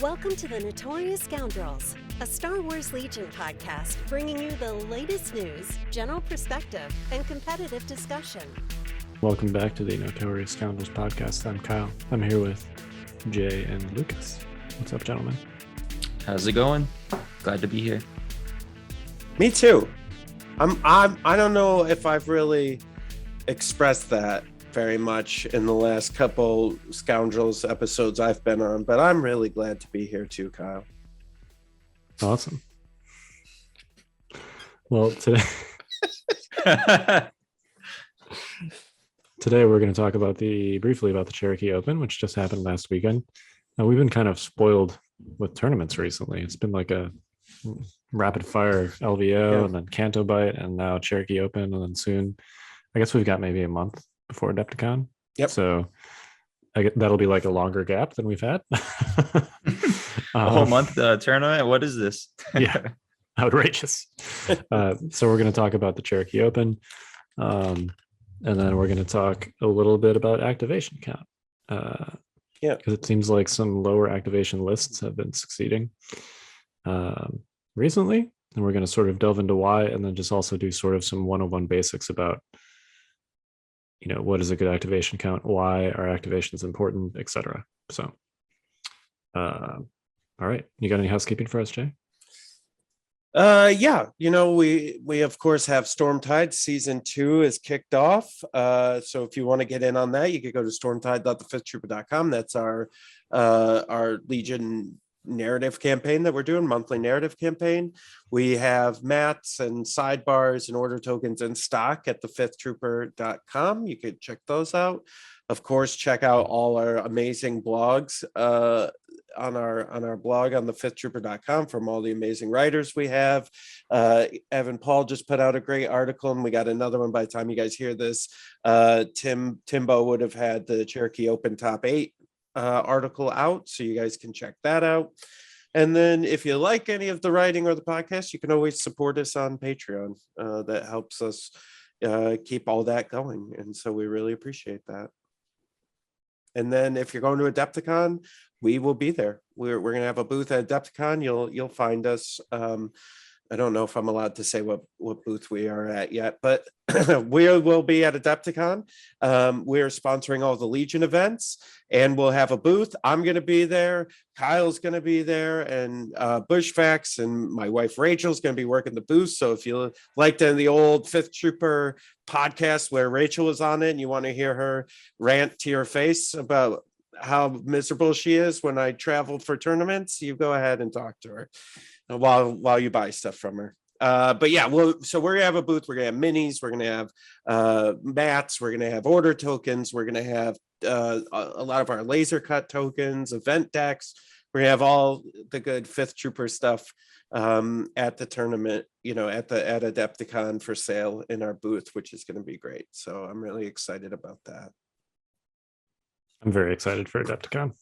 Welcome to the Notorious Scoundrels, a Star Wars Legion podcast bringing you the latest news, general perspective, and competitive discussion. Welcome back to the Notorious Scoundrels podcast. I'm Kyle. I'm here with Jay and Lucas. What's up, gentlemen? How's it going? Glad to be here. Me too. I don't know if I've really expressed that very much in the last couple Scoundrels episodes I've been on, but I'm really glad to be here too, Kyle. Awesome. Well, today we're going to talk briefly about the Cherokee Open, which just happened last weekend. Now, we've been kind of spoiled with tournaments recently. It's been like a rapid fire LVO and then Canto Bite and now Cherokee Open, and then soon, I guess we've got maybe a month before Adepticon. Yep. So that'll be like a longer gap than we've had. A whole month tournament? What is this? Yeah, outrageous. So we're going to talk about the Cherokee Open, and then we're going to talk a little bit about activation count. Because it seems like some lower activation lists have been succeeding recently, and we're going to sort of delve into why, and then just also do sort of some 101 basics about, what is a good activation count, why are activations important, etc. So, all right, you got any housekeeping for us, Jay? Yeah, we of course have Stormtide season 2 is kicked off. So if you want to get in on that, you could go to stormtide.thefifthtrooper.com. That's our Legion narrative campaign that we're doing, monthly narrative campaign. We have mats and sidebars and order tokens in stock at thefifthtrooper.com. You could check those out. Of course, check out all our amazing blogs on our blog on thefifthtrooper.com from all the amazing writers we have. Evan Paul just put out a great article, and we got another one by the time you guys hear this. Timbo would have had the Cherokee Open top 8 article out, so you guys can check that out. And then if you like any of the writing or the podcast, you can always support us on Patreon. That helps us keep all that going, and so we really appreciate that. And then if you're going to Adepticon, we will be there. We're going to have a booth at Adepticon. You'll find us. I don't know if I'm allowed to say what booth we are at yet, but we will be at Adepticon. We're sponsoring all the Legion events, and we'll have a booth. I'm going to be there. Kyle's going to be there, and Bushfax and my wife Rachel's going to be working the booth. So if you liked the old Fifth Trooper podcast where Rachel was on it and you want to hear her rant to your face about how miserable she is when I travel for tournaments, you go ahead and talk to her while you buy stuff from her. But yeah, so we're gonna have a booth. We're gonna have minis, we're gonna have mats, we're gonna have order tokens, we're gonna have a lot of our laser cut tokens, event decks. We're gonna have all the good Fifth Trooper stuff at the tournament, at Adepticon for sale in our booth, which is gonna be great. So I'm really excited about that. I'm very excited for Adepticon.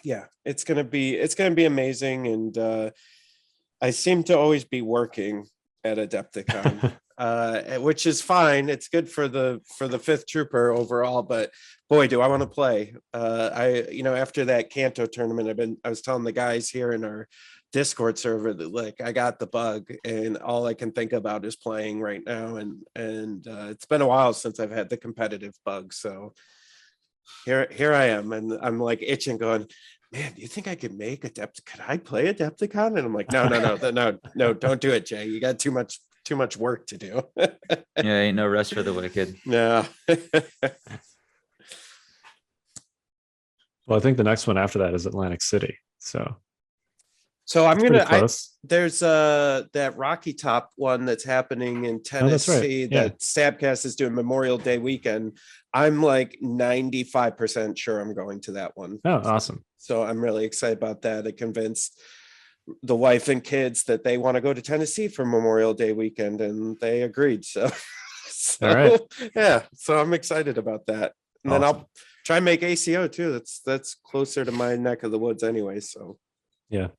Yeah, it's gonna be amazing, and I seem to always be working at Adepticon, which is fine. It's good for the Fifth Trooper overall, but boy, do I want to play. After that Canto tournament, I was telling the guys here in our Discord server that I got the bug, and all I can think about is playing right now, and it's been a while since I've had the competitive bug, so here I am, and I'm itching, going, man, do you think I could make could I play Adepticon? And I'm like, no, don't do it, Jay. You got too much work to do. Yeah, ain't no rest for the wicked. No. Well, I think the next one after that is Atlantic City. So I'm there's that Rocky Top one that's happening in Tennessee. Right. Yeah. That Stabcast is doing Memorial Day weekend. I'm 95% sure I'm going to that one. Oh, awesome. So I'm really excited about that. I convinced the wife and kids that they want to go to Tennessee for Memorial Day weekend, and they agreed. So all right. Yeah, so I'm excited about that. And then I'll try and make ACO too. That's closer to my neck of the woods anyway. So yeah.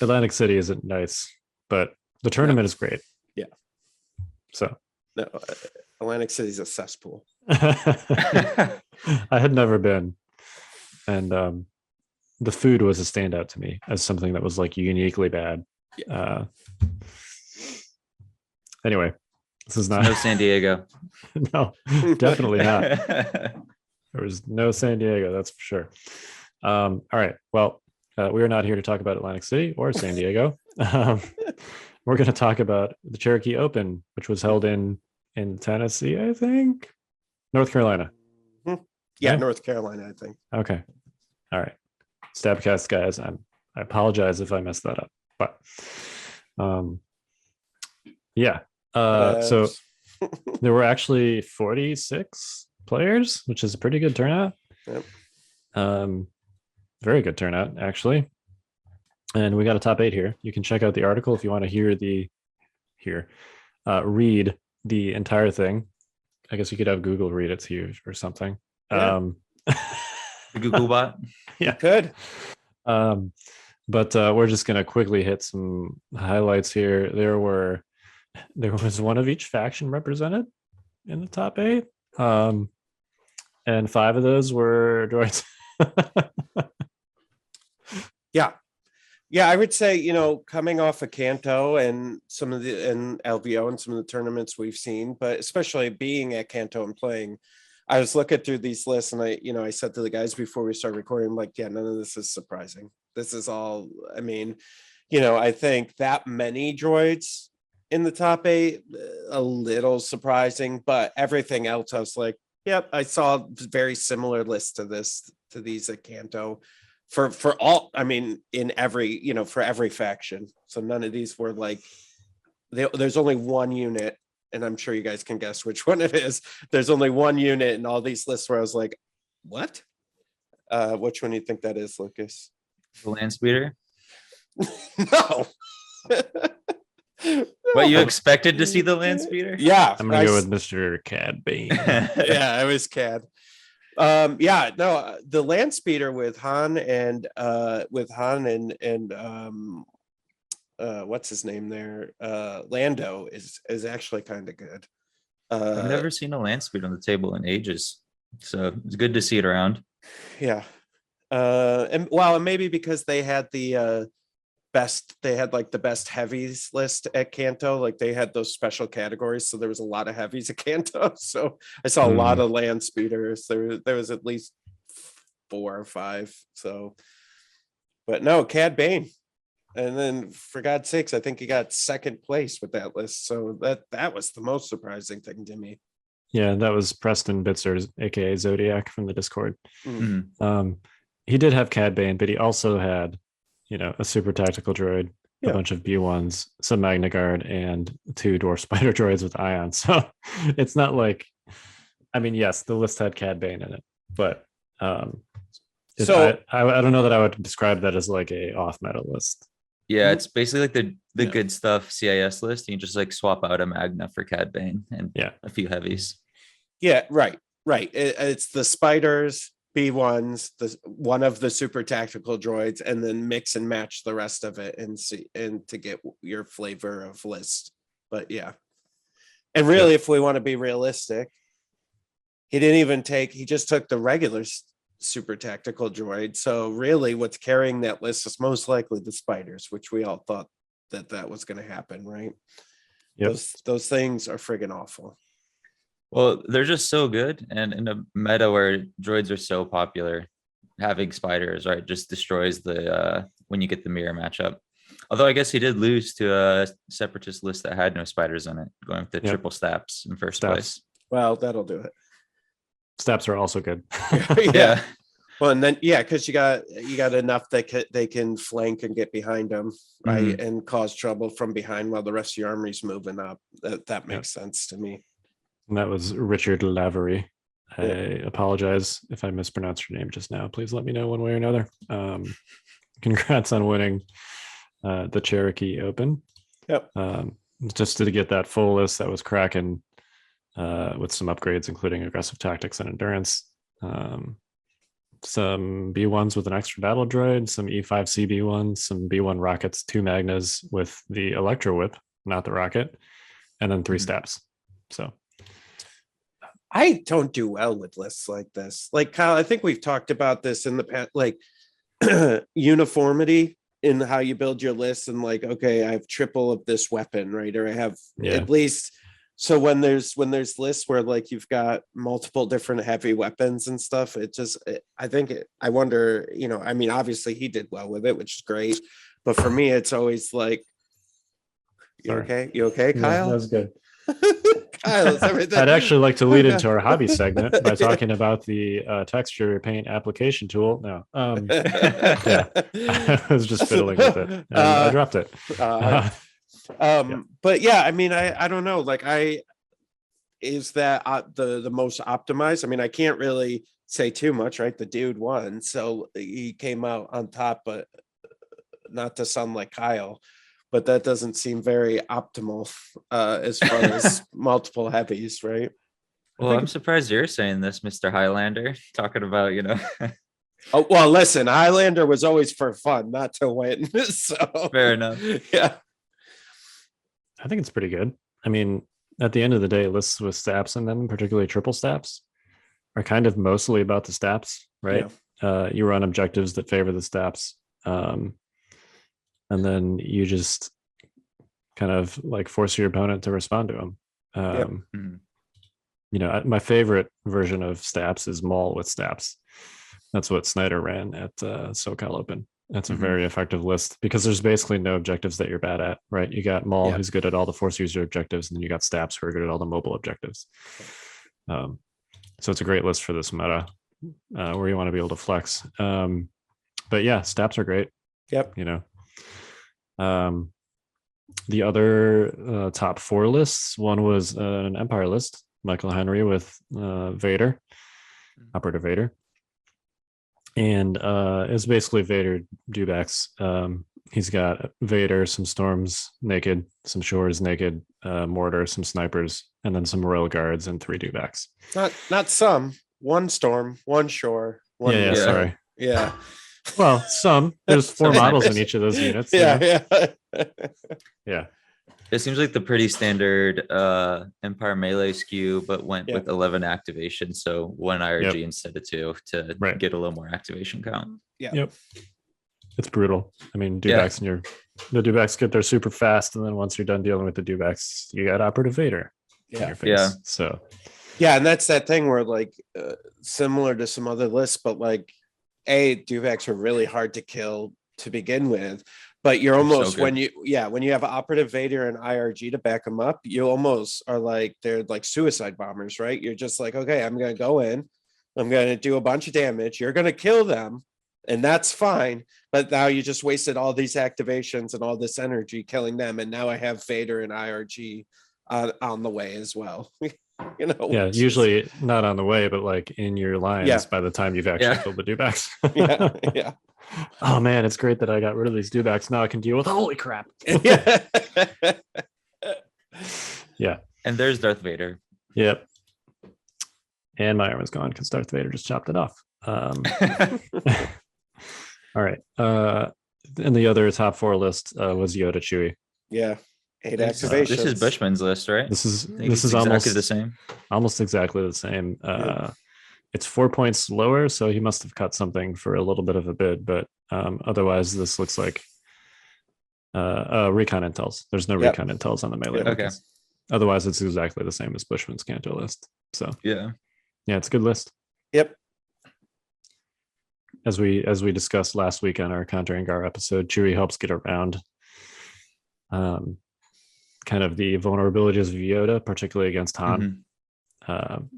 Atlantic City isn't nice, but the tournament is great. Yeah. So no, Atlantic City is a cesspool. I had never been, and the food was a standout to me as something that was like uniquely bad. Anyway, this is not No San Diego. no, definitely not. There was no San Diego, that's for sure. All right. Well, we are not here to talk about Atlantic City or San Diego. We're going to talk about the Cherokee Open, which was held in Tennessee, I think. North Carolina. Yeah, Okay. North Carolina, I think. Okay. All right. Stabcast guys, I apologize if I messed that up. But yeah. So there were actually 46 players, which is a pretty good turnout. Yep. Very good turnout, actually. And we got a top 8 here. You can check out the article if you want to read the entire thing. I guess you could have Google read it to you or something. Yeah. The Google bot. Yeah. Good. But we're just gonna quickly hit some highlights here. There was one of each faction represented in the top 8. And 5 of those were droids. Yeah, I would say, coming off of Kanto and some of the and LVO and some of the tournaments we've seen, but especially being at Kanto and playing, I was looking through these lists and I said to the guys before we started recording, I'm like, yeah, none of this is surprising. This is all, I think that many droids in the top 8, a little surprising, but everything else I was like, yep, I saw very similar lists to these at Kanto. For all, in every, for every faction. So none of these were like, there's only one unit, and I'm sure you guys can guess which one it is. There's only one unit in all these lists where I was like, what? Which one do you think that is, Lucas? The land speeder. No. What, you expected to see the land speeder? Yeah. I'm gonna go with Mr. Cad Bane. Yeah, I was Cad. The land speeder with Han and what's his name there, Lando is actually kind of good. I've never seen a land speeder on the table in ages, so it's good to see it around. Yeah. And maybe because they had the best heavies list at Kanto, like they had those special categories, so there was a lot of heavies at Kanto. So I saw a lot of land speeders. There was at least 4 or 5. So, but no, Cad Bane, and then for God's sakes, I think he got second place with that list. So that was the most surprising thing to me. Yeah, that was Preston Bitzer, aka Zodiac from the Discord. Mm-hmm. He did have Cad Bane, but he also had a super tactical droid, Yeah. a bunch of B1s, some Magna Guard, and 2 Dwarf Spider droids with ions. So it's not like, yes, the list had Cad Bane in it, but I don't know that I would describe that as like a off-meta list. Yeah, it's basically like the good stuff CIS list. You just like swap out a Magna for Cad Bane and a few heavies. Yeah, right. It's the spiders, B1s, one of the super tactical droids, and then mix and match the rest of it and to get your flavor of list. But yeah. And really, if we want to be realistic, he just took the regular super tactical droid. So really what's carrying that list is most likely the spiders, which we all thought that was going to happen, right? Yep. Those things are friggin' awful. Well, they're just so good, and in a meta where droids are so popular, having spiders, right, just destroys the when you get the mirror matchup. Although I guess he did lose to a separatist list that had no spiders in it, going with the triple staps in first place. Well, that'll do it. Staps are also good. Yeah. Well, and then because you got enough that they can flank and get behind them, right, and cause trouble from behind while the rest of your army's moving up. That makes sense to me. And that was Richard Lavery. I apologize if I mispronounced your name just now. Please let me know one way or another. Congrats on winning the Cherokee Open. Yep. Just to get that full list, that was cracking with some upgrades, including aggressive tactics and endurance. Some B1s with an extra battle droid, some E5C B1s, some B1 rockets, 2 Magnas with the Electro Whip, not the rocket, and then 3 stabs. So I don't do well with lists like this. Like Kyle, I think we've talked about this in the past. Like uniformity in how you build your list, and like, okay, I have triple of this weapon, right? Or I have at least. So when there's lists where like you've got multiple different heavy weapons and stuff, I wonder, I mean, obviously he did well with it, which is great. But for me, it's always like, you okay? You okay, Kyle? That was good. Kyle, is everything? I'd actually like to lead into our hobby segment by talking about the texture paint application tool. No, yeah, I was just fiddling with it and I dropped it. But yeah, I mean, I don't know, like is that the most optimized? I mean, I can't really say too much, right? The dude won, so he came out on top, but not to sound like Kyle, but that doesn't seem very optimal as far as multiple heavies, right? Well, I'm surprised you're saying this, Mr. Highlander, talking about, Oh, well, listen, Highlander was always for fun, not to win. So fair enough. Yeah. I think it's pretty good. I mean, at the end of the day, lists with staps in them, particularly triple staps, are kind of mostly about the staps, right? You run objectives that favor the staps. And then you just kind of like force your opponent to respond to them. My favorite version of staps is Maul with staps. That's what Snyder ran at SoCal Open. That's a very effective list because there's basically no objectives that you're bad at, right? You got Maul, who's good at all the force user objectives, and then you got staps who are good at all the mobile objectives. So it's a great list for this meta where you want to be able to flex. But yeah, staps are great. Yep. The other top 4 lists, one was an Empire list, Michael Henry with Vader, Operative Vader. And it's basically Vader dewbacks. He's got Vader, some storms naked, some shores naked, mortar, some snipers, and then some royal guards and 3 dewbacks. Not some. One storm, one shore, one. Yeah, sorry. Yeah. Well, some. There's 4 models in each of those units. Yeah. Yeah. It seems like the pretty standard Empire melee skew, but went with 11 activation. So 1 IRG instead of 2 to get a little more activation count. Yep. It's brutal. I mean, dewbacks the dewbacks get there super fast, and then once you're done dealing with the dewbacks, you got Operative Vader in your face. Yeah. So and that's that thing where like similar to some other lists, but like dewbacks are really hard to kill to begin with. But you're almost when you have Operative Vader and IRG to back them up, you almost are like they're like suicide bombers, right? You're just like, okay, I'm gonna go in, I'm gonna do a bunch of damage, you're gonna kill them, and that's fine. But now you just wasted all these activations and all this energy killing them, and now I have Vader and IRG on the way as well. Usually not on the way, but like in your lines by the time you've actually killed the dewbacks. Yeah. Oh man, it's great that I got rid of these dewbacks. Now I can deal with holy crap. Yeah. And there's Darth Vader. Yep. And my arm is gone because Darth Vader just chopped it off. All right. And the other top 4 list was Yoda Chewie. Yeah. 8 activations. This is Bushman's list, right? This is exactly almost the same. Almost exactly the same. It's 4 points lower, so he must have cut something for a little bit of a bid, but otherwise this looks like recon intels. There's no recon intels on the melee. Okay. Otherwise it's exactly the same as Bushman's Canto list. So yeah, it's a good list. Yep. As we discussed last week on our Contra and GAR episode, Chewie helps get around kind of the vulnerabilities of Yoda, particularly against Han.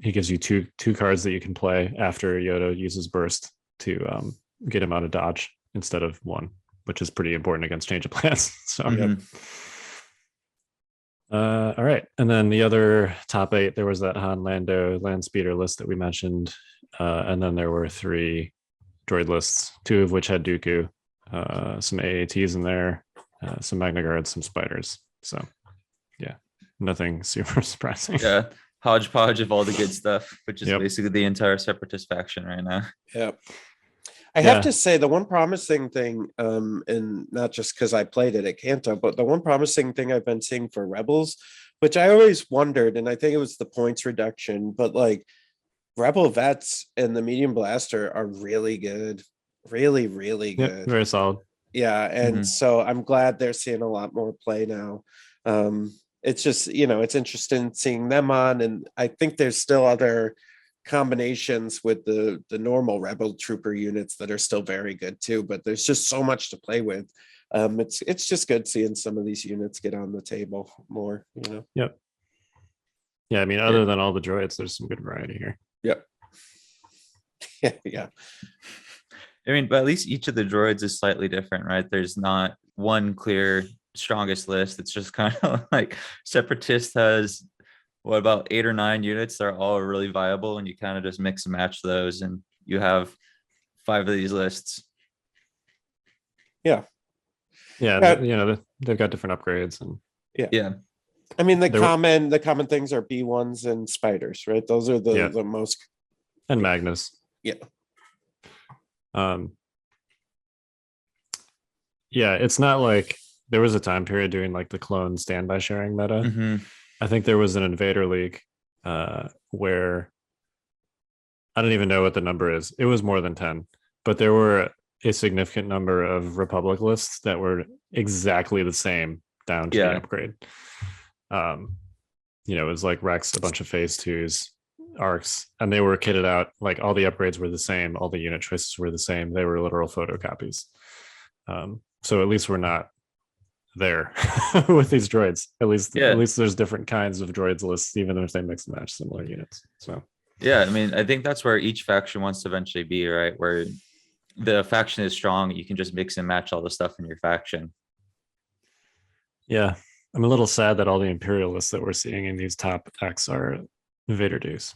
He gives you two cards that you can play after Yoda uses burst to get him out of dodge instead of 1, which is pretty important against change of plans. So all right. And then the other top 8, there was that Han Lando land speeder list that we mentioned. And then there were 3 droid lists, 2 of which had Dooku, some AATs in there, some Magna Guards, some spiders. So nothing super surprising. Yeah. Hodgepodge of all the good stuff, which is basically the entire separatist faction right now. Yep. I have to say the one promising thing, and not just because I played it at Kanto, but the one promising thing I've been seeing for Rebels, which I always wondered, and I think it was the points reduction, but like Rebel vets and the medium blaster are really good. really, really Yep, good. very solid. Yeah, and Mhm. so I'm glad they're seeing a lot more play now. It's just, it's interesting seeing them on, and I think there's still other combinations with the normal Rebel Trooper units that are still very good too, but there's just so much to play with. It's just good seeing some of these units get on the table more. Yep. Yeah, I mean, other than all the droids, there's some good variety here. Yep. Yeah. I mean, but at least each of the droids is slightly different, right? There's not one clear strongest list. It's just kind of like Separatist has what about 8 or 9 units? They're all really viable, and you kind of just mix and match those, and you have 5 of these lists. Yeah. Yeah, they've got different upgrades, and Yeah. I mean, the There were- common things are B1s and spiders, right? Those are the most. and Magnus. Yeah. Yeah, it's not like there was a time period doing like the clone standby sharing meta. Mhm. I think there was an Invader League where I don't even know what the number is. It was more than 10, but there were a significant number of Republic lists that were exactly the same down to the Yeah. upgrade. It was like Rex, a bunch of phase twos, arcs, and they were kitted out. Like all the upgrades were the same, all the unit choices were the same. They were literal photocopies. So at least we're not there with these droids. At least there's different kinds of droids lists, even if they mix and match similar units. So Yeah, I mean, I think that's where each faction wants to eventually be, right? Where the faction is strong, you can just mix and match all the stuff in your faction. yeah, I'm a little sad that all the imperialists that we're seeing in these top X are Vader dues.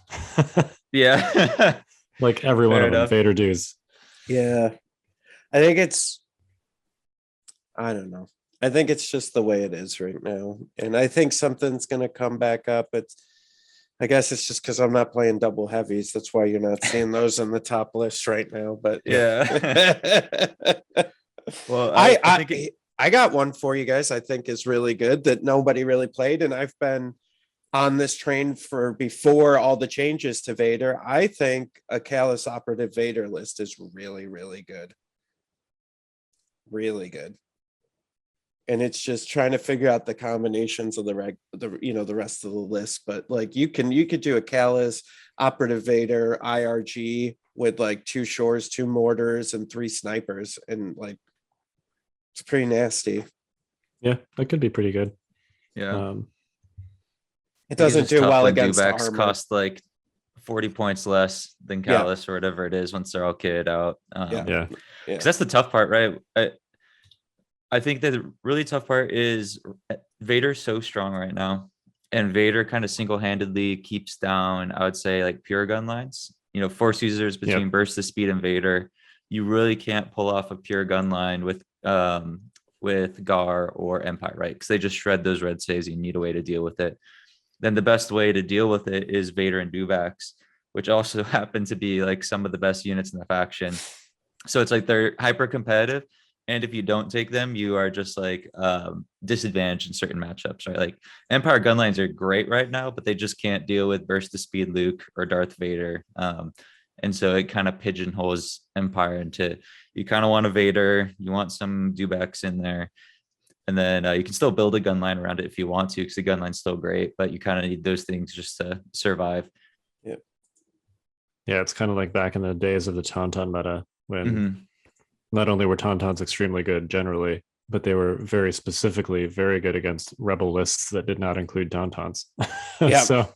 Yeah. Like every one Fair of them, enough. Vader dues. Yeah. I think I don't know. I think it's just the way it is right now. And I think something's going to come back up. I guess it's just because I'm not playing double heavies. That's why you're not seeing those on the top list right now. But Yeah. Well, I got one for you guys. I think is really good that nobody really played. And I've been on this train for before all the changes to Vader. I think a Callus Operative Vader list is really, really good. Really good. And it's just trying to figure out the combinations of the rest of the list. But like you could do a Callus Operative Vader IRG with like 2 shores, 2 mortars, and 3 snipers, and like it's pretty nasty. Yeah, that could be pretty good. Yeah. It doesn't do well against Dewbacks armor. cost like 40 points less than Callus or whatever it is once they're all kitted out. Yeah. Because that's the tough part, right? I think that the really tough part is Vader's so strong right now, and Vader kind of single-handedly keeps down, I would say, like pure gun lines. Force users between burst of speed and Vader, you really can't pull off a pure gun line with GAR or Empire, right? Because they just shred those red saves. You need a way to deal with it. Then the best way to deal with it is Vader and Dewbacks, which also happen to be like some of the best units in the faction. So it's like they're hyper competitive. And if you don't take them, you are just like disadvantaged in certain matchups, right? Like Empire gunlines are great right now, but they just can't deal with burst of speed Luke or Darth Vader. And so it kind of pigeonholes Empire into, you kind of want a Vader, you want some Dewbacks in there. And then you can still build a gun line around it if you want to, because the gun line's still great, but you kind of need those things just to survive. Yeah, it's kind of like back in the days of the Tauntaun meta when not only were Tauntauns extremely good generally, but they were very specifically very good against rebel lists that did not include Tauntauns. So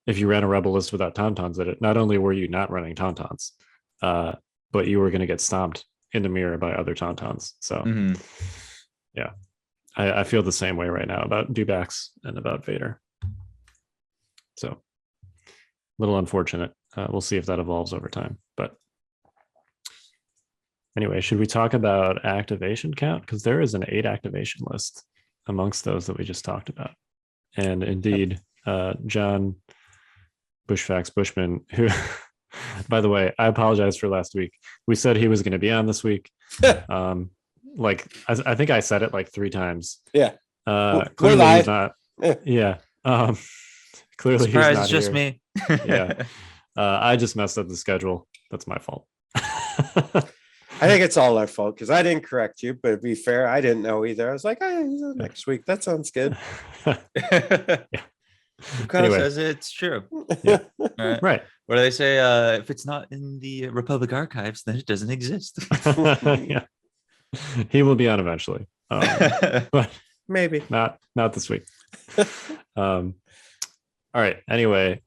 if you ran a rebel list without Tauntauns in it, not only were you not running Tauntauns, but you were going to get stomped in the mirror by other Tauntauns. So yeah, I feel the same way right now about Dewbacks and about Vader. So a little unfortunate. We'll see if that evolves over time. But anyway, should we talk about activation count? Because there is an 8 activation list amongst those that we just talked about. And indeed, John Bushfax Bushman, who, by the way, I apologize for last week. We said he was going to be on this week. Like I think I said it like 3 times. Yeah. Clearly he's not. Yeah. Clearly Surprise, he's not it's just here. me. Yeah. I just messed up the schedule. That's my fault. I think it's all our fault because I didn't correct you, but to be fair, I didn't know either. I was like, hey, next week. That sounds good. Who Anyway. says it's true? Yeah. All right. Right. What do they say? If it's not in the Republic archives, then it doesn't exist. Yeah. He will be on eventually. But Maybe. not this week. All right. Anyway,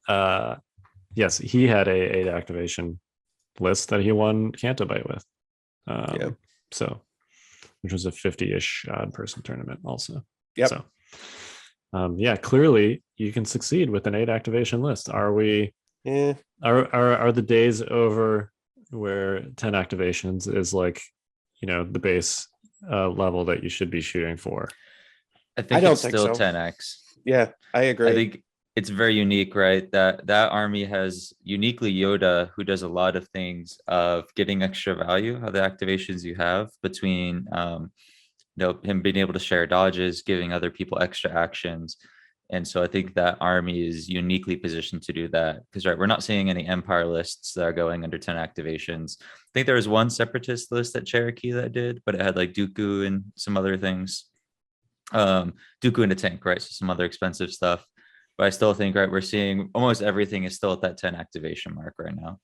yes, he had a 8 activation list that he won Canto Bite with. Yeah. So, which was a 50-ish odd person tournament also. Yep. So, yeah, clearly you can succeed with an 8 activation list. Are we? Yeah. Are the days over where 10 activations is like, the base level that you should be shooting for? I think don't it's think still so. 10x. Yeah, I agree. I think it's very unique, right? That army has uniquely Yoda, who does a lot of things of getting extra value of the activations you have between him being able to share dodges, giving other people extra actions. And so I think that army is uniquely positioned to do that. Because we're not seeing any Empire lists that are going under 10 activations. I think there was one separatist list at Cherokee that did, but it had like Dooku and some other things. Dooku in a tank, right? So some other expensive stuff. But I still think, we're seeing almost everything is still at that 10 activation mark right now,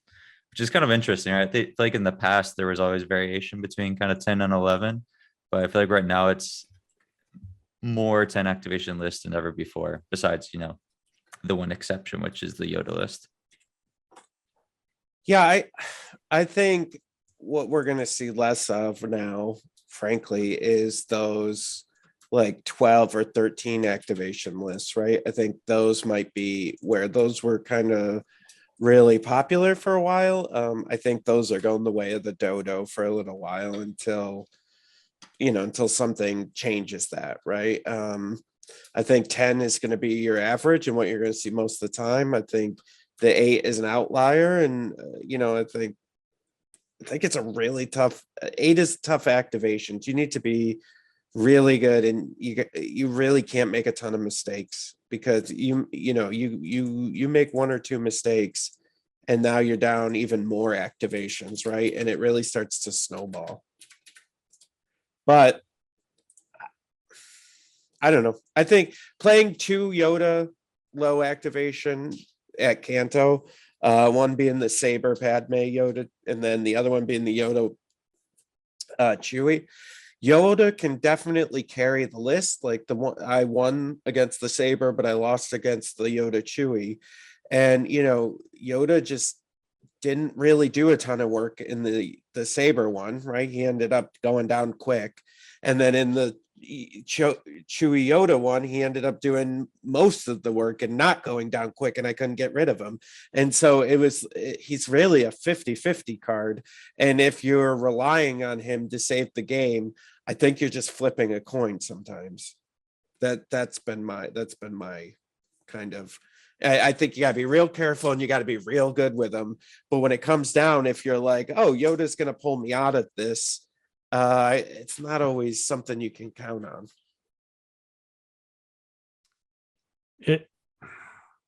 which is kind of interesting, right? I feel like in the past, there was always variation between kind of 10 and 11. But I feel like right now it's more 10 activation list than ever before, besides, the one exception, which is the Yoda list. Yeah, I think what we're going to see less of now, frankly, is those like 12 or 13 activation lists, right? I think those might be where those were kind of really popular for a while. I think those are going the way of the dodo for a little while until something changes that, right? I think 10 is going to be your average and what you're going to see most of the time. I think the 8 is an outlier, and I think it's a really tough. 8 is tough activations. You need to be really good, and you really can't make a ton of mistakes, because you make 1 or 2 mistakes, and now you're down even more activations, right? And it really starts to snowball. But I don't know. I think playing 2 Yoda low activation at Kanto, one being the Saber Padme Yoda, and then the other one being the Yoda Chewie. Yoda can definitely carry the list. Like the one I won against the Saber, but I lost against the Yoda Chewie. And Yoda just didn't really do a ton of work in the Saber one, right? He ended up going down quick. And then in the Chewie Yoda one, he ended up doing most of the work and not going down quick, and I couldn't get rid of him. And so he's really a 50-50 card. And if you're relying on him to save the game, I think you're just flipping a coin sometimes. That's been my kind of, I think you gotta be real careful and you gotta be real good with them. But when it comes down, if you're like, oh, Yoda's gonna pull me out of this, it's not always something you can count on.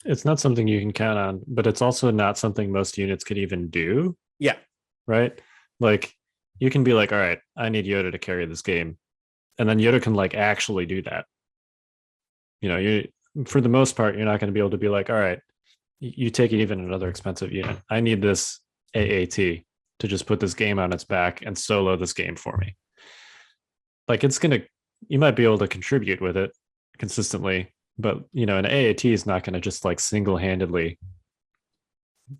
It's not something you can count on, but it's also not something most units could even do. Yeah. Right? Like, you can be like, all right, I need Yoda to carry this game. And then Yoda can like actually do that. You for the most part, you're not going to be able to be like, all right, you take it even another expensive unit. I need this AAT to just put this game on its back and solo this game for me. Like, you might be able to contribute with it consistently, but an AAT is not going to just like single-handedly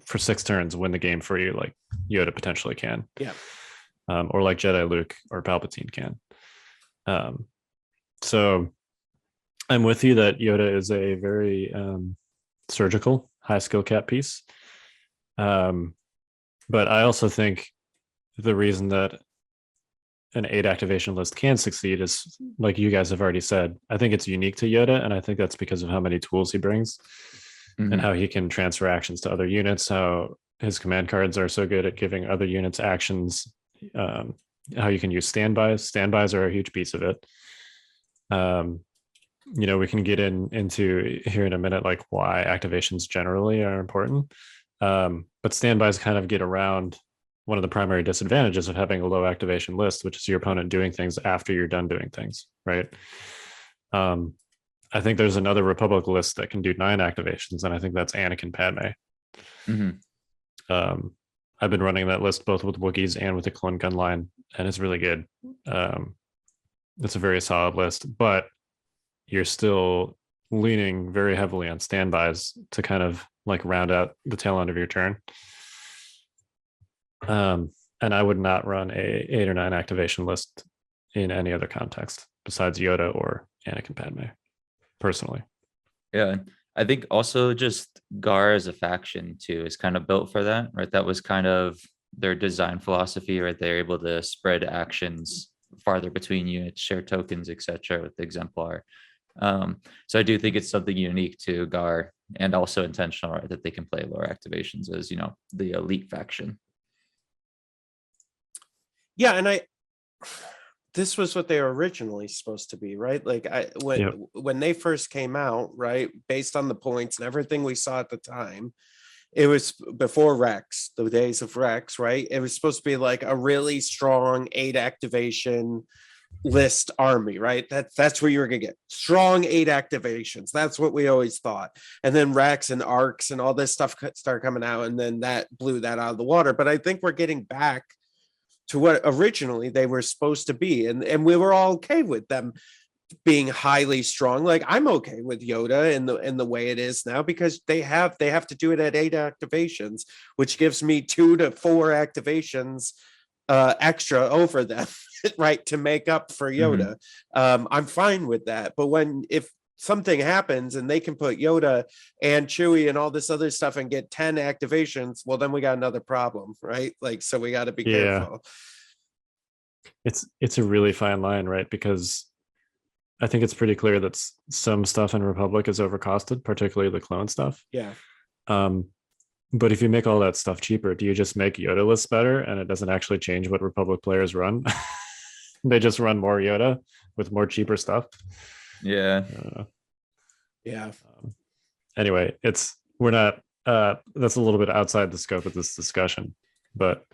for 6 turns win the game for you like Yoda potentially can. Yeah. Or like Jedi Luke or Palpatine can. So I'm with you that Yoda is a very surgical, high skill cap piece. But I also think the reason that an 8 activation list can succeed is, like you guys have already said, I think it's unique to Yoda, and I think that's because of how many tools he brings and how he can transfer actions to other units, how his command cards are so good at giving other units actions, how you can use standbys. Standbys are a huge piece of it. We can get into here in a minute, like why activations generally are important. But standbys kind of get around one of the primary disadvantages of having a low activation list, which is your opponent doing things after you're done doing things, right? I think there's another Republic list that can do 9 activations, and I think that's Anakin Padme. I've been running that list both with Wookiees and with the clone gun line, and it's really good. It's a very solid list, but you're still leaning very heavily on standbys to kind of like round out the tail end of your turn. And I would not run a 8 or 9 activation list in any other context besides Yoda or Anakin Padme, personally. Yeah. I think also just GAR as a faction too is kind of built for that, right? That was kind of their design philosophy, right? They're able to spread actions farther between units, share tokens, etc. with the exemplar. So I do think it's something unique to GAR and also intentional, right? That they can play lower activations as, you know, the elite faction. Yeah, and this was what they were originally supposed to be, right? Like when they first came out, right, based on the points and everything we saw at the time, it was before Rex, the days of Rex, right? It was supposed to be like a really strong 8 activation list army, right? That's where you were gonna get strong 8 activations. That's what we always thought. And then Rex and arcs and all this stuff started coming out, and then that blew that out of the water. But I think we're getting back to what originally they were supposed to be, and we were all okay with them being highly strong. Like I'm okay with Yoda in the way it is now, because they have to do it at 8 activations, which gives me 2 to 4 activations extra over them, right, to make up for Yoda. I'm fine with that. But if something happens and they can put Yoda and Chewie and all this other stuff and get 10 activations, well, then we got another problem, right? Like, so we got to be careful. It's a really fine line, right? Because I think it's pretty clear that some stuff in Republic is overcosted, particularly the clone stuff. Yeah. But if you make all that stuff cheaper, do you just make Yoda lists better and it doesn't actually change what Republic players run? They just run more Yoda with more cheaper stuff. Yeah. Yeah. Anyway, we're not that's a little bit outside the scope of this discussion, but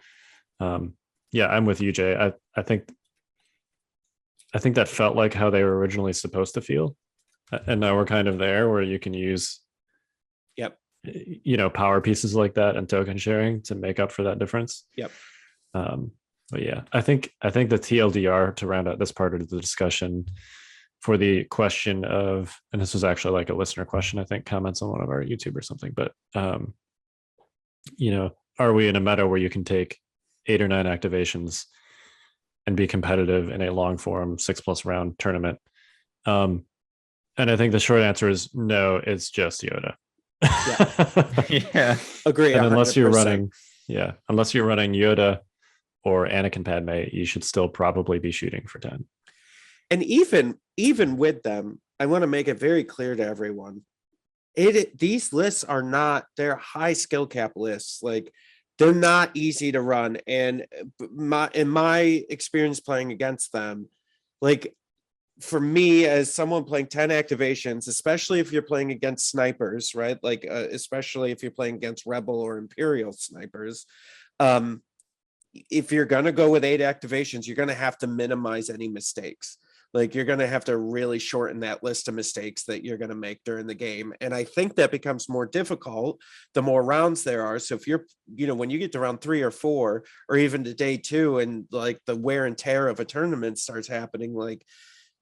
yeah, I'm with you, Jay. I think that felt like how they were originally supposed to feel, and now we're kind of there where you can use power pieces like that and token sharing to make up for that difference. But yeah, I think the TLDR, to round out this part of the discussion, for the question of, and this was actually like a listener question, I think, comments on one of our YouTube or something, but are we in a meta where you can take 8 or 9 activations and be competitive in a long form 6+ round tournament? And I think the short answer is no, it's just Yoda. Yeah, agree. And unless you're running Yoda or Anakin Padme, you should still probably be shooting for 10. And even with them, I want to make it very clear to everyone, these lists are not, they're high skill cap lists. Like, they're not easy to run. And in my experience playing against them, like, for me, as someone playing 10 activations, especially if you're playing against snipers, right? Like, especially if you're playing against Rebel or Imperial snipers, if you're going to go with 8 activations, you're going to have to minimize any mistakes. Like, you're going to have to really shorten that list of mistakes that you're going to make during the game. And I think that becomes more difficult the more rounds there are. So if you're, when you get to round 3 or 4, or even to day 2, and like the wear and tear of a tournament starts happening, like,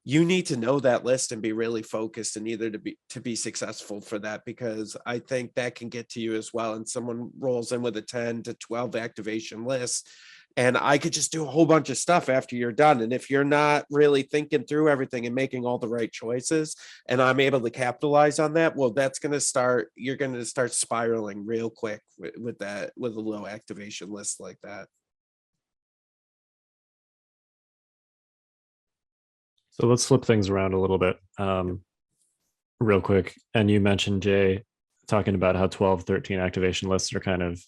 you need to know that list and be really focused, and either to be successful for that, because I think that can get to you as well. And someone rolls in with a 10 to 12 activation list, and I could just do a whole bunch of stuff after you're done. And if you're not really thinking through everything and making all the right choices, and I'm able to capitalize on that, well, you're going to start spiraling real quick with a low activation list like that. So let's flip things around a little bit real quick. And you mentioned, Jay, talking about how 12, 13 activation lists are kind of,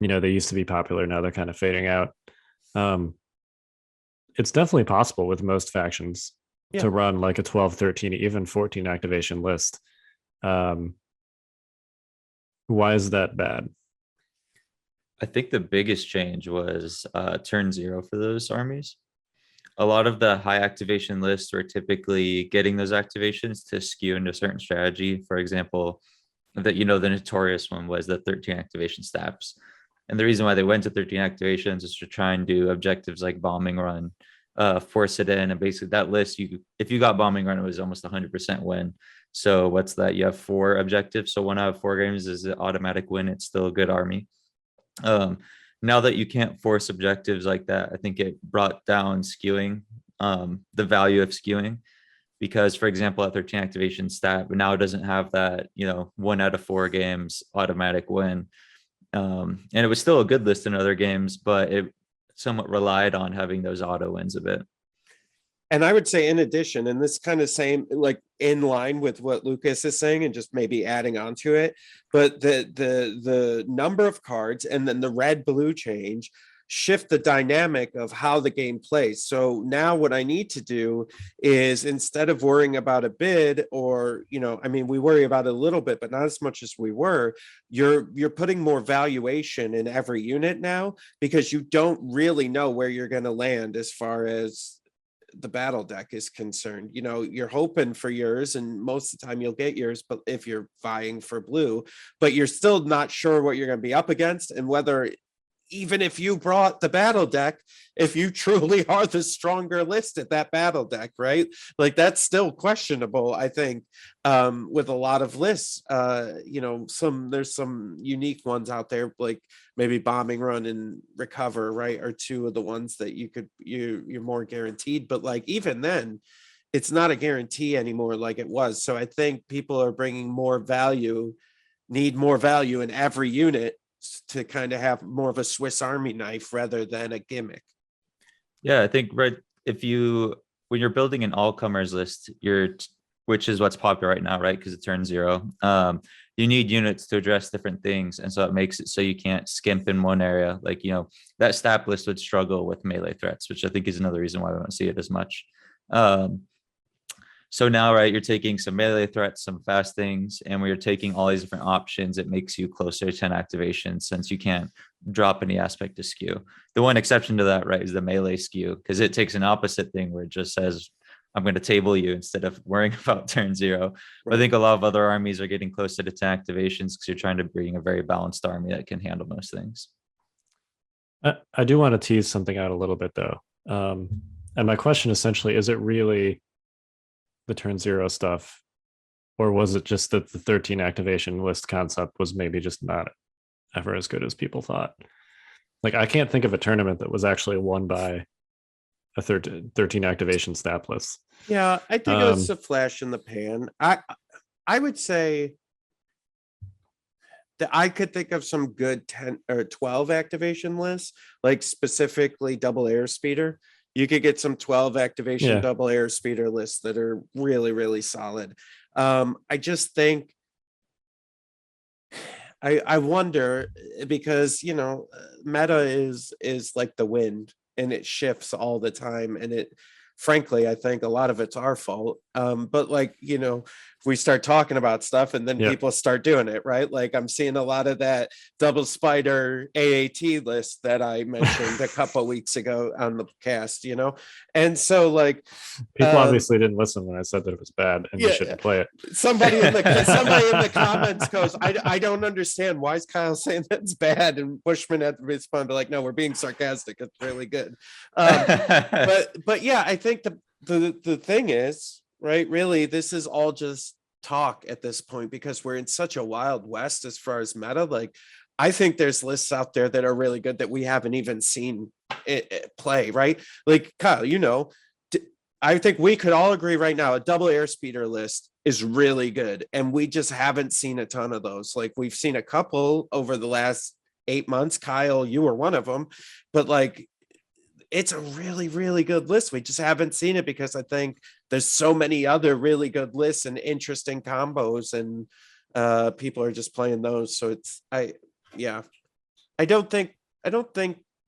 they used to be popular. Now they're kind of fading out. It's definitely possible with most factions to run like a 12, 13, even 14 activation list. Why is that bad? I think the biggest change was turn 0 for those armies. A lot of the high activation lists were typically getting those activations to skew into a certain strategy. For example, that the notorious one was the 13 activation steps. And the reason why they went to 13 activations is to try and do objectives like bombing run, force it in, and basically that list, if you got bombing run, it was almost 100% win. So what's that? You have 4 objectives. So 1 out of 4 games is an automatic win. It's still a good army. Now that you can't force objectives like that, I think it brought down skewing, the value of skewing, because for example, at 13 activation stat, but now it doesn't have that, 1 out of 4 games automatic win. And it was still a good list in other games, but it somewhat relied on having those auto wins a bit. And I would say in addition, and this kind of same, like in line with what Lucas is saying and just maybe adding on to it, but the number of cards and then the red blue change shift the dynamic of how the game plays. So now what I need to do is, instead of worrying about a bid, or, we worry about it a little bit, but not as much as we were, you're putting more valuation in every unit now, because you don't really know where you're going to land as far as the battle deck is concerned. You're hoping for yours, and most of the time you'll get yours, but if you're vying for blue, but you're still not sure what you're going to be up against, and whether, even if you brought the battle deck, if you truly are the stronger list at that battle deck, right? Like, that's still questionable, I think, with a lot of lists. There's some unique ones out there, like maybe bombing run and recover, right, are 2 of the ones that you're more guaranteed. But like, even then, it's not a guarantee anymore like it was. So I think people are bringing need more value in every unit to kind of have more of a Swiss Army knife rather than a gimmick. Yeah, I think when you're building an all comers list, which is what's popular right now, right? Because it turns 0. You need units to address different things, and so it makes it so you can't skimp in one area. Like, that stat list would struggle with melee threats, which I think is another reason why we don't see it as much. So now, right, you're taking some melee threats, some fast things, and when you're taking all these different options, it makes you closer to 10 activations, since you can't drop any aspect to skew. The one exception to that, right, is the melee skew, because it takes an opposite thing where it just says, I'm going to table you instead of worrying about turn 0. But I think a lot of other armies are getting closer to 10 activations because you're trying to bring a very balanced army that can handle most things. I do want to tease something out a little bit, though. And my question essentially, is it really the turn 0 stuff, or was it just that the 13 activation list concept was maybe just not ever as good as people thought? Like, I can't think of a tournament that was actually won by a 13 activation stat list. Yeah, I think it was a flash in the pan. I would say that I could think of some good 10 or 12 activation lists, like specifically double air speeder. You could get some 12 activation double air speeder lists that are really, really solid. I just think, I wonder, because, meta is like the wind, and it shifts all the time. And frankly, I think a lot of it's our fault. But like, we start talking about stuff, and then people start doing it, right? Like, I'm seeing a lot of that double spider AAT list that I mentioned a couple of weeks ago on the cast, and so like, people obviously didn't listen when I said that it was bad and you shouldn't play it. Somebody in the comments goes, I don't understand, why is Kyle saying that's bad? And Bushman had to respond to, like, no, we're being sarcastic, it's really good. But yeah, I think the thing is, right, really, this is all just talk at this point, because we're in such a wild west as far as meta. Like, I think there's lists out there that are really good that we haven't even seen it play, right? Like, Kyle, I think we could all agree right now, a double air speeder list is really good, and we just haven't seen a ton of those. Like, we've seen a couple over the last 8 months. Kyle, you were one of them, but like, it's a really, really good list. We just haven't seen it because I think there's so many other really good lists and interesting combos, and people are just playing those. So I don't think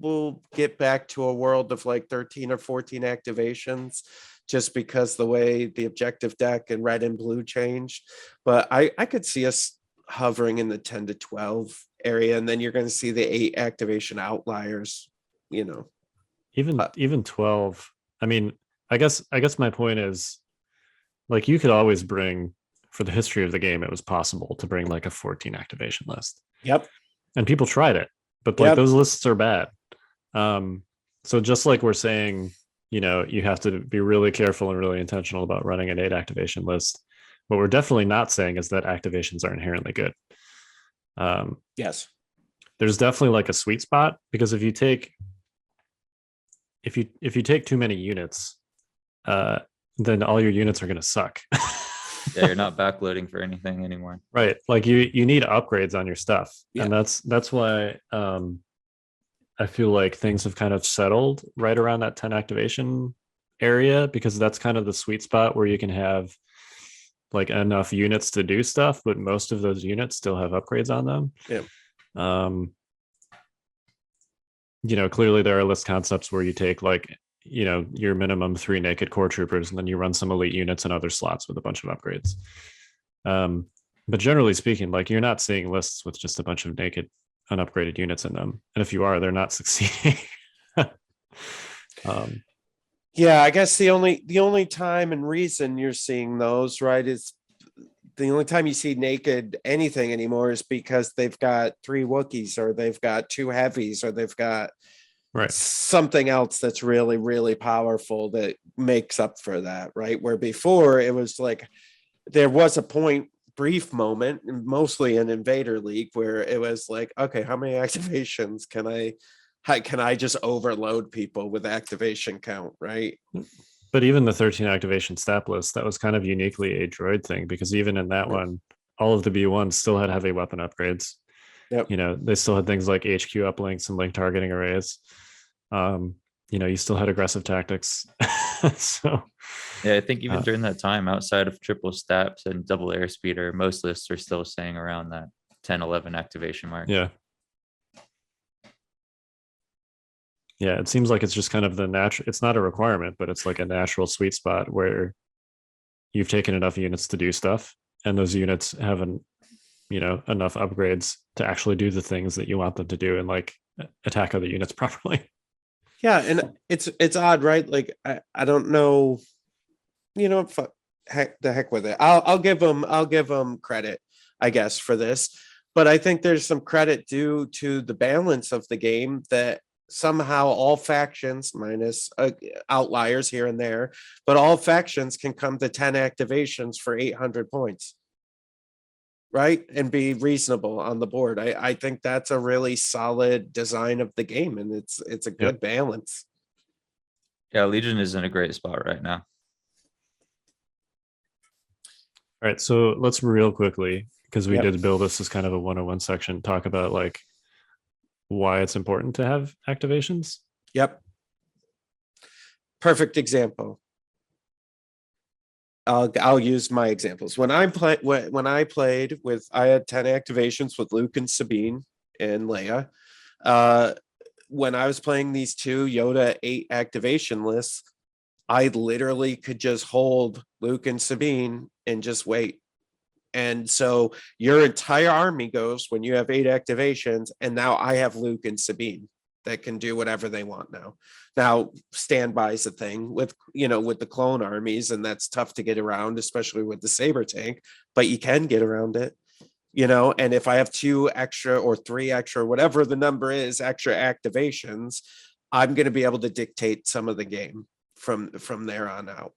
we'll get back to a world of like 13 or 14 activations, just because the way the objective deck and red and blue changed. But I could see us hovering in the 10 to 12 area, and then you're going to see the 8 activation outliers, you know. Even 12. I mean, I guess my point is, like, you could always bring, for the history of the game, it was possible to bring like a 14 activation list. Yep. And people tried it, but like those lists are bad. So just like we're saying, you have to be really careful and really intentional about running an 8 activation list. What we're definitely not saying is that activations are inherently good. Yes. There's definitely like a sweet spot, because if you take too many units, then all your units are going to suck. Yeah, you're not backloading for anything anymore. Right. Like you need upgrades on your stuff. Yeah. And that's why I feel like things have kind of settled right around that 10 activation area, because that's kind of the sweet spot where you can have like enough units to do stuff, but most of those units still have upgrades on them. Yeah. Clearly there are list concepts where you take like, your minimum 3 naked core troopers, and then you run some elite units and other slots with a bunch of upgrades. But generally speaking, like, you're not seeing lists with just a bunch of naked unupgraded units in them. And if you are, they're not succeeding. Yeah, I guess the only time and reason you're seeing those, right, is the only time you see naked anything anymore is because they've got 3 Wookiees, or they've got 2 heavies, or they've got something else that's really, really powerful that makes up for that, right? Where before it was like there was a brief moment, mostly in Invader League, where it was like, okay, how many activations can I just overload people with activation count, right? But even the 13 activation stat list, that was kind of uniquely a droid thing, because even in that one, all of the B1s still had heavy weapon upgrades. Yep. They still had things like HQ uplinks and link targeting arrays. You still had aggressive tactics. So yeah, I think even during that time, outside of triple steps and double airspeeder, most lists are still staying around that 10-11 activation mark. Yeah, it seems like it's just kind of the natural, it's not a requirement, but it's like a natural sweet spot where you've taken enough units to do stuff, and those units have enough upgrades to actually do the things that you want them to do, and like attack other units properly. Yeah, and it's odd, right? Like I don't know, the heck with it. I'll give them credit, I guess, for this, but I think there's some credit due to the balance of the game, that somehow all factions, minus outliers here and there, but all factions can come to 10 activations for 800 points. Right, and be reasonable on the board. I think that's a really solid design of the game, and it's a good balance. Yeah, Legion is in a great spot right now. All right, so let's real quickly, because we Yep. did build this as kind of a 101 section, talk about like why it's important to have activations. Yep. Perfect example. I'll use my examples. When I played with, I had 10 activations with Luke and Sabine and Leia. When I was playing these 2 Yoda 8 activation lists, I literally could just hold Luke and Sabine and just wait. And so your entire army goes when you have 8 activations, and now I have Luke and Sabine that can do whatever they want now. Now, standby is a thing with the clone armies, and that's tough to get around, especially with the saber tank, but you can get around it. And if I have 2 extra or 3 extra, whatever the number is, extra activations, I'm going to be able to dictate some of the game from there on out.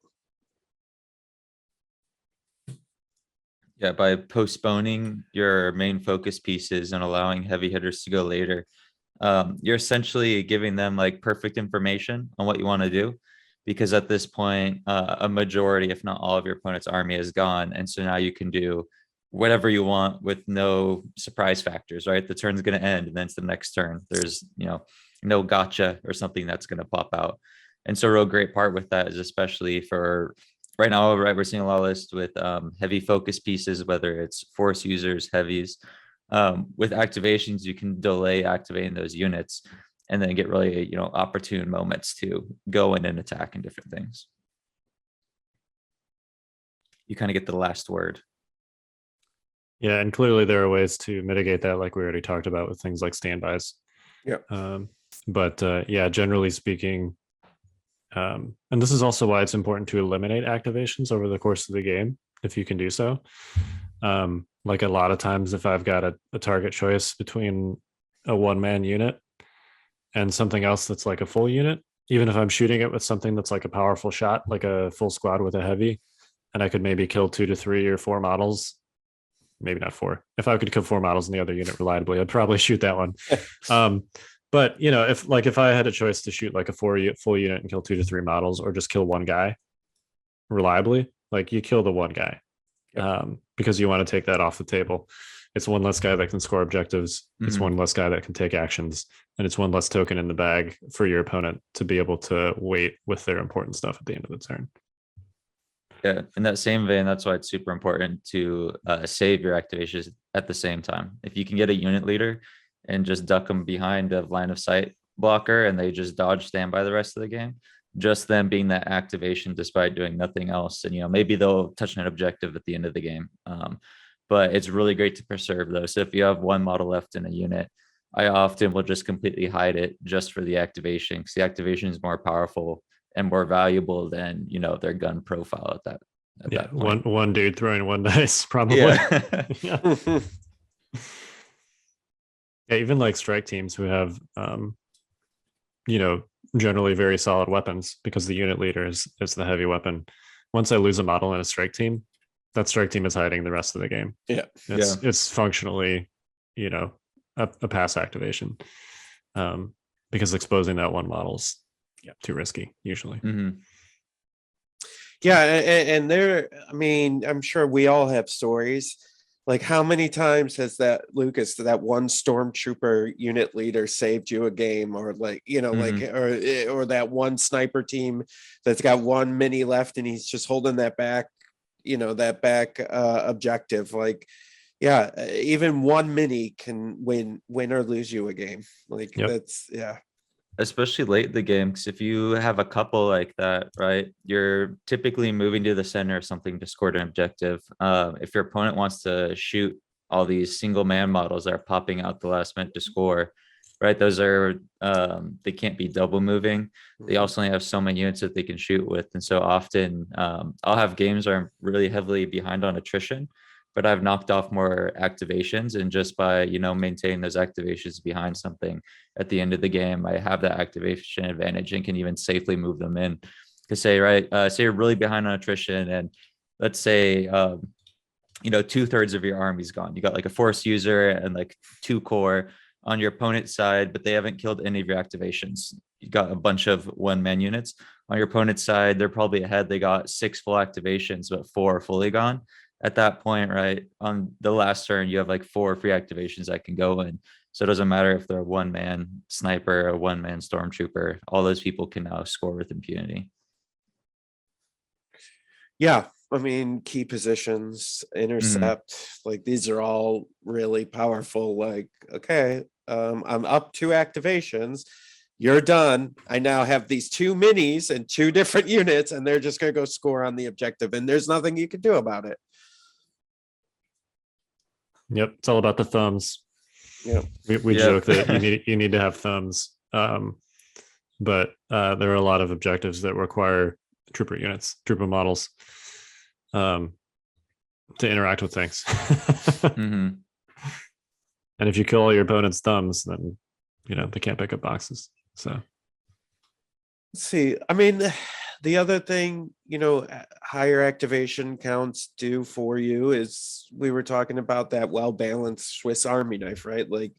Yeah, by postponing your main focus pieces and allowing heavy hitters to go later, you're essentially giving them like perfect information on what you want to do, because at this point, a majority, if not all of your opponent's army is gone. And so now you can do whatever you want with no surprise factors, right? The turn's going to end, and then it's the next turn. There's, no gotcha or something that's going to pop out. And so a real great part with that is, especially for right now, right, we're seeing a lot of lists with heavy focus pieces, whether it's force users, heavies. With activations, you can delay activating those units and then get really, opportune moments to go in and attack and different things. You kind of get the last word. Yeah, and clearly there are ways to mitigate that, like we already talked about with things like standbys. Yeah. But yeah, generally speaking, and this is also why it's important to eliminate activations over the course of the game if you can do so. Like a lot of times, if I've got a target choice between a one-man unit and something else that's like a full unit, even if I'm shooting it with something that's like a powerful shot, like a full squad with a heavy, and I could maybe kill 2 to 3 or 4 models, maybe not 4. If I could kill 4 models in the other unit reliably, I'd probably shoot that one. But you know, if I had a choice to shoot like a full unit and kill 2 to 3 models, or just kill one guy reliably, like you kill the one guy. Because you want to take that off the table. It's one less guy that can score objectives. It's one less guy that can take actions, and it's one less token in the bag for your opponent to be able to wait with their important stuff at the end of the turn. Yeah, in that same vein, that's why it's super important to save your activations at the same time. If you can get a unit leader and just duck them behind a line of sight blocker and they just dodge standby the rest of the game, just them being that activation despite doing nothing else. And, you know, maybe they'll touch an objective at the end of the game. But it's really great to preserve those. So if you have one model left in a unit, I often will just completely hide it just for the activation, because the activation is more powerful and more valuable than, you know, their gun profile at that. Yeah, That point. one dude throwing one dice, probably. Yeah. Yeah. Yeah, even like strike teams who have, you know, generally very solid weapons, because the unit leader is the heavy weapon. Once I lose a model in a strike team, that strike team is hiding the rest of the game. Yeah. It's functionally, you know, a pass activation, because exposing that one model's too risky usually. Yeah, and there, I mean, I'm sure we all have stories. Like, how many times has that, Lucas, that one stormtrooper unit leader saved you a game, or like, you know, like, or that one sniper team that's got one mini left and he's just holding that back, you know, that back objective. Like, yeah, even one mini can win or lose you a game. Like, that's, yeah. Especially late in the game, because if you have a couple like that, right, you're typically moving to the center of something to score an objective. If your opponent wants to shoot all these single man models that are popping out the last minute to score, right, those are they can't be double moving. They also only have so many units that they can shoot with, and so often I'll have games where I'm really heavily behind on attrition, but I've knocked off more activations, and just by, you know, maintaining those activations behind something at the end of the game, I have that activation advantage and can even safely move them in. Because say, right, say you're really behind on attrition, and let's say, you know, 2/3 of your army's gone. You got like a force user and like 2 core on your opponent's side, but they haven't killed any of your activations. You got a bunch of one-man units on your opponent's side. They're probably ahead. They got 6 full activations, but 4 are fully gone. At that point, right, on the last turn, you have like 4 free activations that can go in. So it doesn't matter if they're a one-man sniper, a one-man stormtrooper, all those people can now score with impunity. Yeah, I mean, key positions, intercept, like these are all really powerful. Like, okay, I'm up 2 activations. You're done. I now have these 2 minis and 2 different units, and they're just gonna go score on the objective, and there's nothing you can do about it. Yep, it's all about the thumbs. Yeah, we joke that you need to have thumbs, but there are a lot of objectives that require trooper units, trooper models, to interact with things. And if you kill all your opponent's thumbs, then, you know, they can't pick up boxes. So let's see. I mean, the other thing, you know, higher activation counts do for you is, we were talking about that well-balanced Swiss Army knife, right? Like,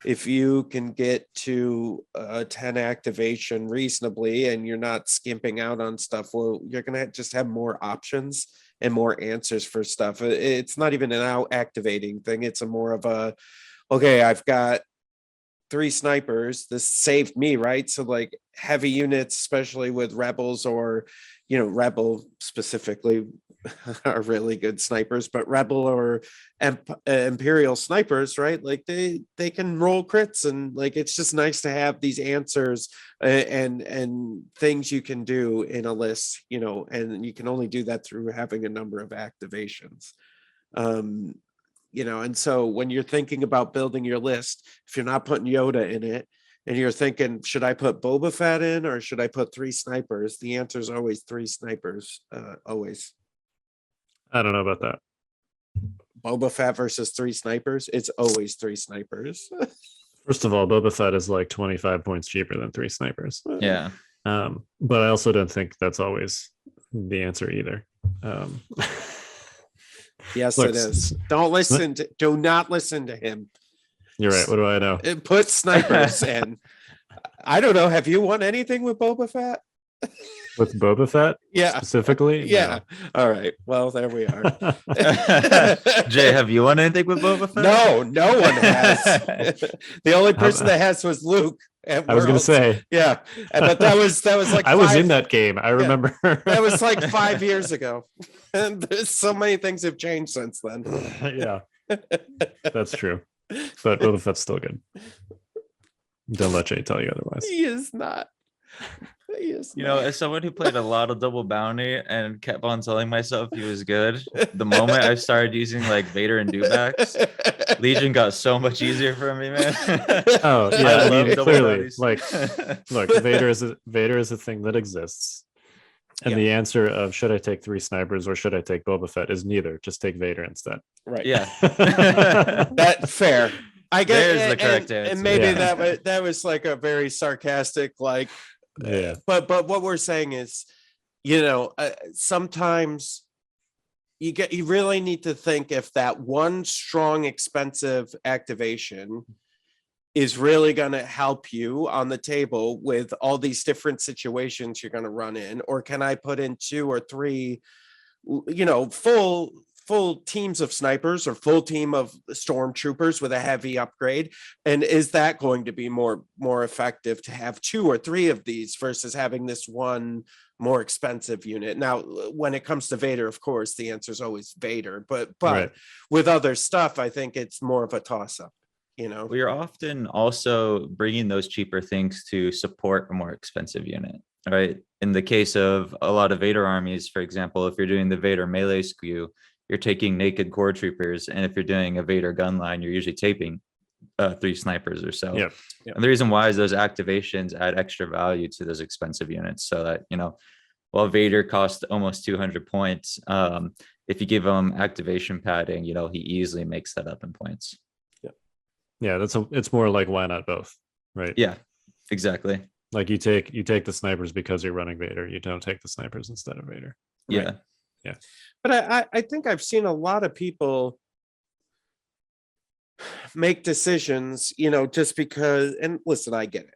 if you can get to 10 activation reasonably and you're not skimping out on stuff, well, you're going to just have more options and more answers for stuff. It's not even an out activating thing. It's a more of a, okay, I've got 3 snipers. This saved me, right? So like heavy units, especially with rebels, or, you know, rebel specifically are really good snipers, but rebel or imperial snipers, right? Like they can roll crits, and like it's just nice to have these answers and things you can do in a list, you know, and you can only do that through having a number of activations. and so when you're thinking about building your list, if you're not putting Yoda in it and you're thinking, should I put Boba Fett in or should I put 3 snipers? The answer is always 3 snipers. Always. I don't know about that. Boba Fett versus 3 snipers. It's always 3 snipers. First of all, Boba Fett is like 25 points cheaper than 3 snipers. Yeah. But I also don't think that's always the answer either. Yes, Look, it is. Do not listen to him. You're right. What do I know? Put snipers in. I don't know. Have you won anything with Boba Fett? With Boba Fett? Yeah. Specifically? Yeah. All right. Well, there we are. Jay, have you won anything with Boba Fett? No one has. The only person that has was Luke. I was going to say. Yeah. But that was like I was in that game. I remember. That was like 5 years ago. And there's so many things have changed since then. Yeah. That's true. But Boba Fett's still good. Don't let Jay tell you otherwise. He is not. As someone who played a lot of double bounty and kept on telling myself he was good, the moment I started using like Vader and dewbacks, Legion got so much easier for me, man. Oh yeah, I mean, double clearly, bounties. like, look, Vader is a thing that exists, and the answer of should I take 3 snipers or should I take Boba Fett is neither. Just take Vader instead. Right. Yeah. That fair. I guess There's the correct answer. and maybe Yeah. that was like a very sarcastic, like, Yeah. but what we're saying is, sometimes you really need to think if that one strong, expensive activation is really going to help you on the table with all these different situations you're going to run in, or can I put in 2 or 3, full teams of snipers or full team of stormtroopers with a heavy upgrade, and is that going to be more effective to have 2 or 3 of these versus having this one more expensive unit? Now when it comes to Vader, of course the answer is always Vader, but Right. with other stuff I think it's more of a toss-up. We are often also bringing those cheaper things to support a more expensive unit, right? In the case of a lot of Vader armies, for example, if you're doing the Vader melee skew, you're taking naked core troopers, and if you're doing a Vader gun line, you're usually taping 3 snipers or so. Yep. And the reason why is those activations add extra value to those expensive units, so that while Vader costs almost 200 points, if you give him activation padding, he easily makes that up in points. Yeah, it's more like why not both, right? Yeah, exactly. Like you take the snipers because you're running Vader. You don't take the snipers instead of Vader. Yeah. Right. Yeah. But I think I've seen a lot of people make decisions, just because, and listen, I get it.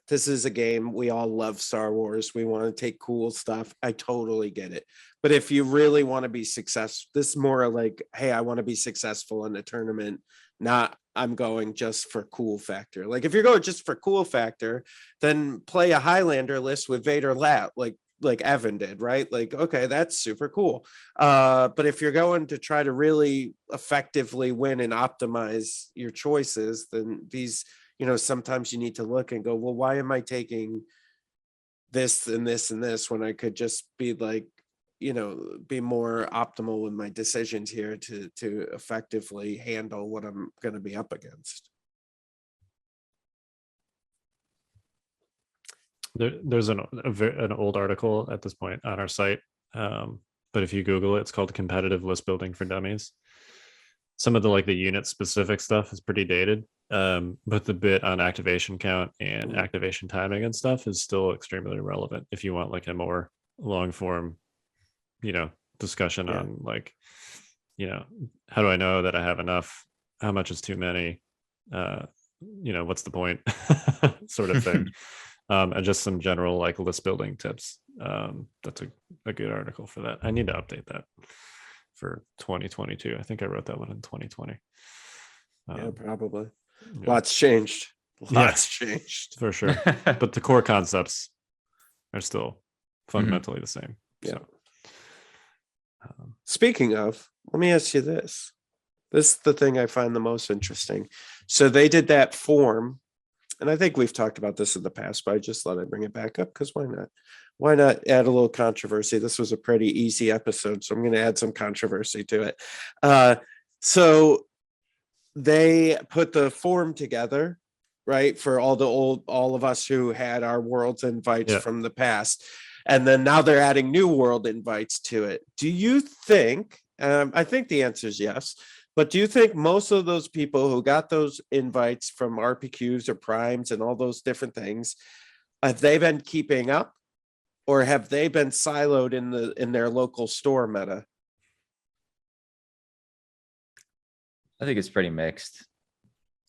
This is a game. We all love Star Wars. We want to take cool stuff. I totally get it. But if you really want to be successful, this is more like, hey, I want to be successful in a tournament, not I'm going just for cool factor. Like if you're going just for cool factor, then play a Highlander list with Vader Lat, like Evan did, right? Like, okay, that's super cool. But if you're going to try to really effectively win and optimize your choices, then these, sometimes you need to look and go, well, why am I taking this and this and this when I could just be like, be more optimal with my decisions here to effectively handle what I'm going to be up against. There's an old article at this point on our site, but if you Google it, it's called Competitive List Building for Dummies. Some of the unit specific stuff is pretty dated, but the bit on activation count and activation timing and stuff is still extremely relevant if you want like a more long form, discussion on how do I know that I have enough? How much is too many? What's the point? Sort of thing. And just some general list building tips. That's a good article for that. I need to update that for 2022. I think I wrote that one in 2020. Yeah, probably. Yeah. Lots changed. Changed. For sure. But the core concepts are still fundamentally the same. Yeah. So, speaking of, let me ask you this. This is the thing I find the most interesting. So they did that form, and I think we've talked about this in the past, but I just thought I'd bring it back up because why not? Why not add a little controversy? This was a pretty easy episode, so I'm going to add some controversy to it. So they put the form together, right, for all of us who had our world's invites Yeah. from the past, and then now they're adding new world invites to it. Do you think, I think the answer is yes, but do you think most of those people who got those invites from RPQs or primes and all those different things, have they been keeping up, or have they been siloed in their local store meta? I think it's pretty mixed.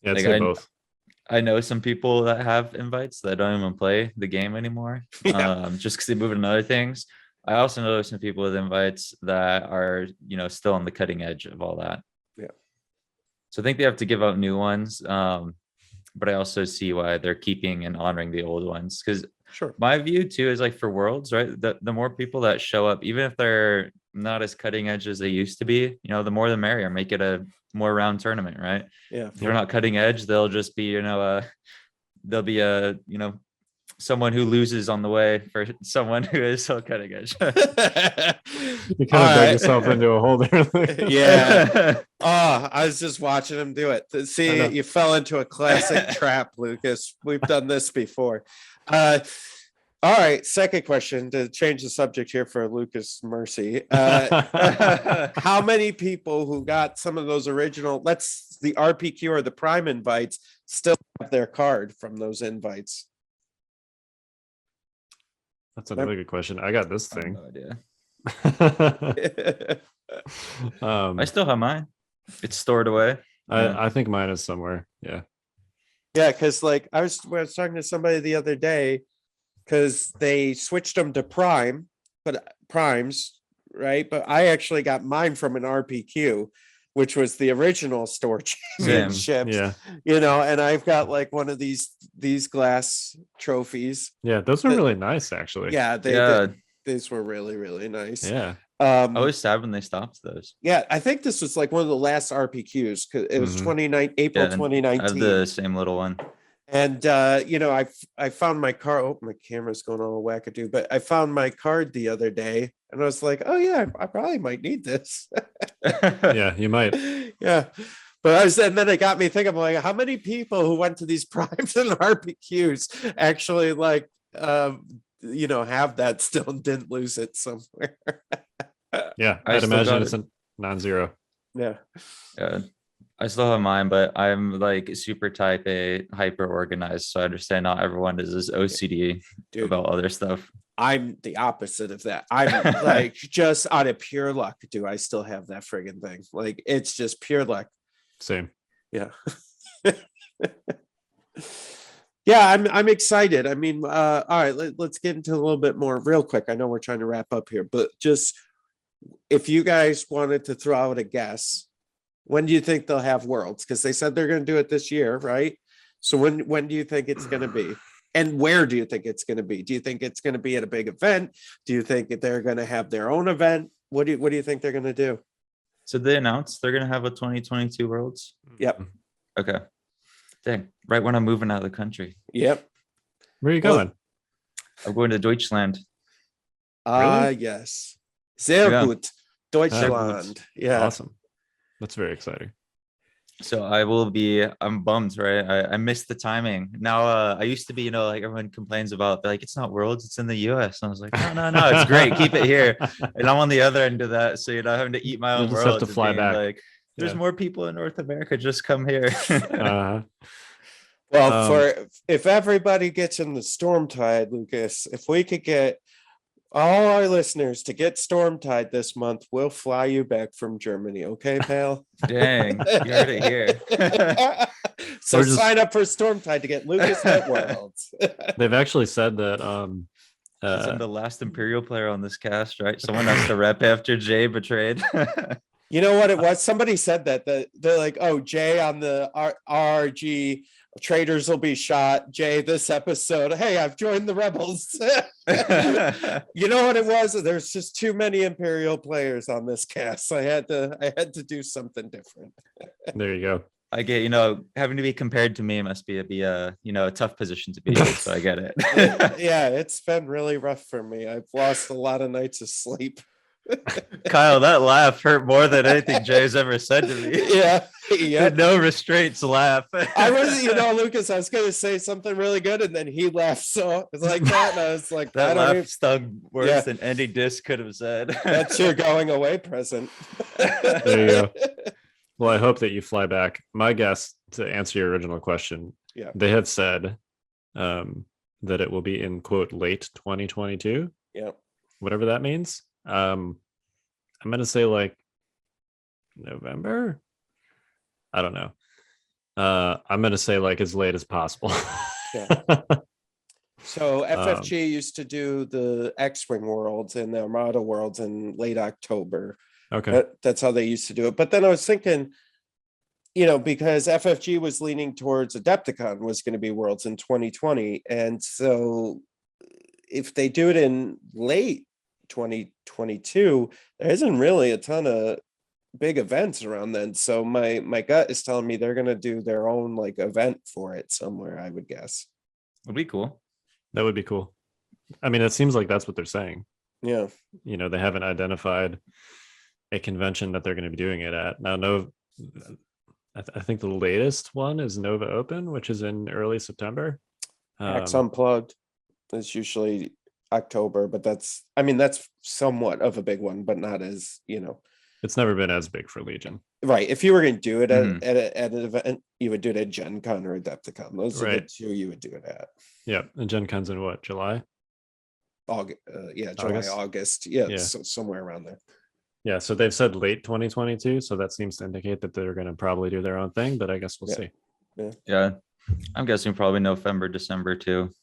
Yeah, I'd Like, say both. I know some people that have invites that don't even play the game anymore, Yeah. just because they move into other things. I also know some people with invites that are, still on the cutting edge of all that. Yeah. So I think they have to give out new ones. But I also see why they're keeping and honoring the old ones. Because Sure. my view too is like for worlds, right? The more people that show up, even if they're not as cutting edge as they used to be, the more the merrier. Make it a more round tournament, right? Yeah. If they're not cutting edge, they'll just be, they'll be a, someone who loses on the way for someone who is so cutting edge. You kind of dug yourself into a hole there. Yeah. Oh, I was just watching him do it. I See, know. you fell into a classic trap, Lucas. We've done this before. All right, second question to change the subject here for Lucas Mercy. How many people who got some of those original, the RPQ or the Prime invites, still have their card from those invites? That's another good question. I got this I have thing. no idea. I I still have mine. It's stored away. I think mine is somewhere. Yeah. Yeah, because like I was talking to somebody the other day, because they switched them to Prime, but Primes, right? But I actually got mine from an RPQ, which was the original store championships. Yeah. And I've got like one of these glass trophies. Yeah. Those are really nice, actually. Yeah, Yeah. these were really, really nice. Yeah. I was sad when they stopped those. Yeah, I think this was like one of the last RPQs because it was Mhm. April Yeah, and I 2019. have the same little one. And I found my card. Oh, my camera's going all wackadoo, but I found my card the other day, and I was like, "Oh yeah, I probably might need this." Yeah, you might. Yeah, but and then it got me thinking, like, how many people who went to these primes and RPQs actually have that still and didn't lose it somewhere? Yeah, I I'd still imagine got it's it. a non-zero. Yeah. Yeah. I still have mine, but I'm like super type A, hyper organized. So I understand not everyone is as OCD Dude. about other stuff. I'm the opposite of that. I'm like, just out of pure luck, do I still have that friggin' thing? Like, it's just pure luck. Same. Yeah. Yeah, I'm excited. I mean, all right, let's get into a little bit more real quick. I know we're trying to wrap up here, but just if you guys wanted to throw out a guess, when do you think they'll have Worlds? Because they said they're going to do it this year, right? So when do you think it's going to be? And where do you think it's going to be? Do you think it's going to be at a big event? Do you think that they're going to have their own event? What do you think they're going to do? So they announced they're going to have a 2022 Worlds. Yep. Okay. Dang. Right when I'm moving out of the country. Yep. Where are you Well, going? I'm going to Deutschland. Yes. Sehr Yeah. gut. Deutschland. Yeah. Awesome. That's very exciting. So I'm bummed, right? I missed the timing. Now, I used to be, like everyone complains about, they're like, it's not Worlds, it's in the US. And I was like, no, it's great. Keep it here. And I'm on the other end of that. So you're not having to eat my You'll own just have Worlds. to and fly being back. Like, there's Yeah. more people in North America. Just come here. Well, if everybody gets in the storm tide, Lucas, if we could get all our listeners to get storm tide this month, we'll fly you back from Germany. Okay, pal? Dang, you heard it here. So We're just- sign up for storm tide to get Lucas at Worlds. They've actually said that I'm the last Imperial player on this cast, right? Someone has to rep after Jay betrayed. You know what it was? Somebody said that they're like, oh, Jay on the RG traders will be shot. Jay, this episode, hey, I've joined the rebels. You know what it was? There's just too many Imperial players on this cast. I had to do something different. there you go. I get, having to be compared to me must be a tough position to be in, so I get it. Yeah, it's been really rough for me. I've lost a lot of nights of sleep. Kyle, that laugh hurt more than anything Jay's ever said to me. Yeah. Yeah. No restraints laugh. I was, Lucas, I was going to say something really good, and then he laughed. So it's like that. And I was like, That I don't laugh even, stung worse Yeah. than any disc could have said. that's your going away present. There you go. Well, I hope that you fly back. My guess, to answer your original question, Yeah. they have said that it will be in quote late 2022. Yeah. Whatever that means. I'm gonna say like November. I don't know. I'm gonna say like as late as possible. Yeah. So FFG used to do the X-Wing Worlds and the Armada Worlds in late October. Okay. That's how they used to do it. But then I was thinking, because FFG was leaning towards Adepticon was going to be Worlds in 2020. And so if they do it in late 2022, there isn't really a ton of big events around then. So my gut is telling me they're going to do their own like event for it somewhere, I would guess. Would be cool. That would be cool. I mean, it seems like that's what they're saying. Yeah. They haven't identified a convention that they're going to be doing it at. Now, I think the latest one is Nova Open, which is in early September. PAX Unplugged is usually October, but that's somewhat of a big one, but not as, It's never been as big for Legion. right. If you were going to do it at an event, you would do it at Gen Con or Adepticon. Those are the Right. two you would do it at. Yeah. And Gen Con's in what, July? July, August? August. Yeah, Yeah. So somewhere around there. Yeah. So they've said late 2022. So that seems to indicate that they're going to probably do their own thing, but I guess we'll Yeah. see. Yeah. I'm guessing probably November, December too.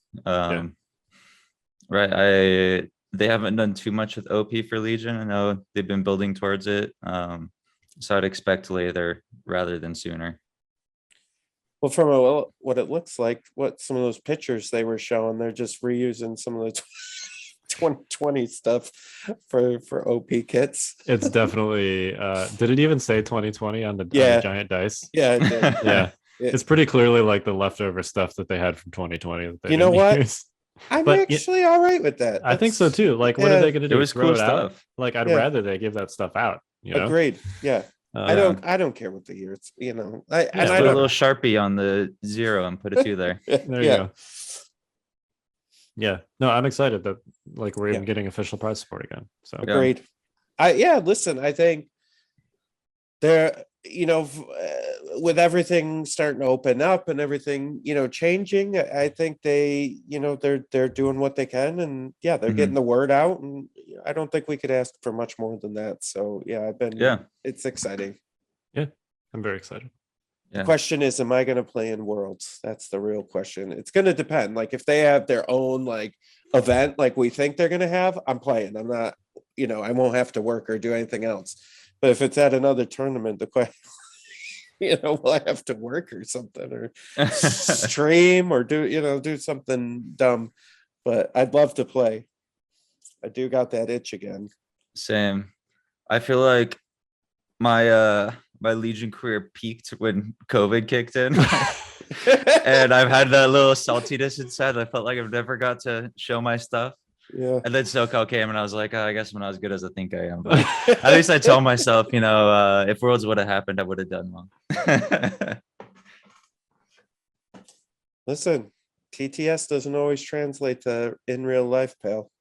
Right. They haven't done too much with OP for Legion. I know they've been building towards it. So I'd expect later rather than sooner. Well, from what it looks like, what some of those pictures they were showing, they're just reusing some of the 2020 stuff for OP kits. It's definitely, did it even say 2020 on the giant dice? Yeah, it did. Yeah. It's pretty clearly like the leftover stuff that they had from 2020. That they You know didn't what? use. I'm But actually all right with that. I think so too. Like, what are they going to do? It was Throw cool it out? stuff. Like, I'd Yeah. rather they give that stuff out. Agreed. Yeah. I don't care what the year it's, I Put don't a little Sharpie on the 0 and put a 2 there. There you go. Yeah. No, I'm excited that like we're even getting official prize support again. So Agreed. Listen, I think there, with everything starting to open up and everything, changing, I think they, they're doing what they can, and they're getting the word out, and I don't think we could ask for much more than that. So it's exciting. Yeah, I'm very excited. The question is, am I going to play in Worlds? That's the real question. It's going to depend. Like if they have their own like event, like we think they're going to have, I'm playing. I'm not, I won't have to work or do anything else. But if it's at another tournament, the question, will I have to work or something, or stream or do something dumb? But I'd love to play. I do got that itch again. Same. I feel like my Legion career peaked when COVID kicked in. And I've had that little saltiness inside. I felt like I've never got to show my stuff. Yeah. And then SoCal came and I was like, I guess I'm not as good as I think I am. But at least I told myself, if Worlds would have happened, I would have done well. Listen, TTS doesn't always translate to in real life, pal.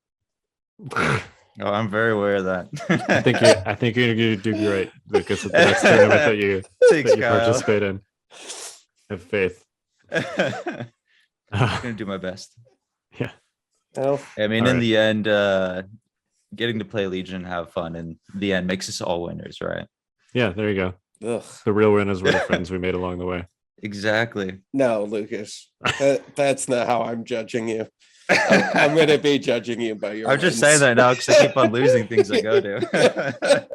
Oh, I'm very aware of that. I think you're gonna do great, Lucas, at the next tournament that you participate in. Have faith. I'm gonna do my best. Yeah. Well, I mean, All in right. the end, getting to play Legion and have fun in the end makes us all winners, right? Yeah, there you go. ugh. The real winners were the friends we made along the way. Exactly. No, Lucas, that's not how I'm judging you. I'm going to be judging you by your I'm just wins. saying that now because I keep on losing things I go to.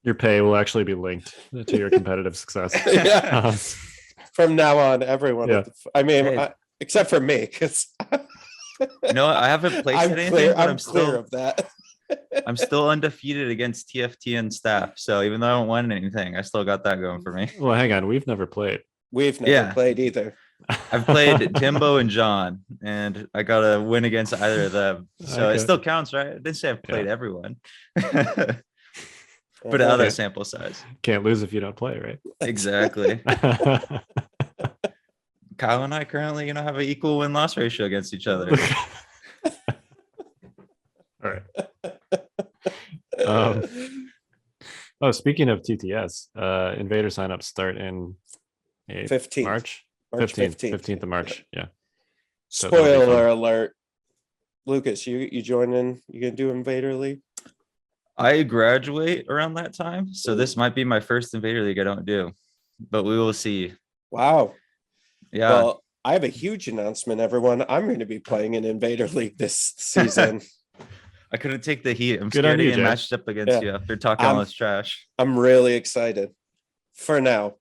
Your pay will actually be linked to your competitive success. Yeah. From now on, everyone. Yeah. Hey. Except for me, because You know what? I haven't placed I'm anything, clear. but I'm clear of that. I'm still undefeated against TFT and staff. So even though I don't win anything, I still got that going for me. Well, hang on. We've never played. We've never Yeah. played either. I've played Timbo and John, and I got to win against either of them. So it Okay. still counts, right? I didn't say I've played everyone, but Okay. other sample size. Can't lose if you don't play, right? Exactly. Kyle and I currently, have an equal win-loss ratio against each other. All right. Speaking of TTS, Invader signups start in 15th. March. March 15th of March. Yeah. So that'll be fun. Spoiler alert. Lucas, you joining? You gonna do Invader League? I graduate around that time, so this might be my first Invader League I don't do, but we will see. Wow. Yeah. Well, I have a huge announcement, everyone. I'm going to be playing in Invader League this season. I couldn't take the heat. I'm Good on scared of you, getting Jay. matched up against you after talking all this trash. I'm really excited. For now,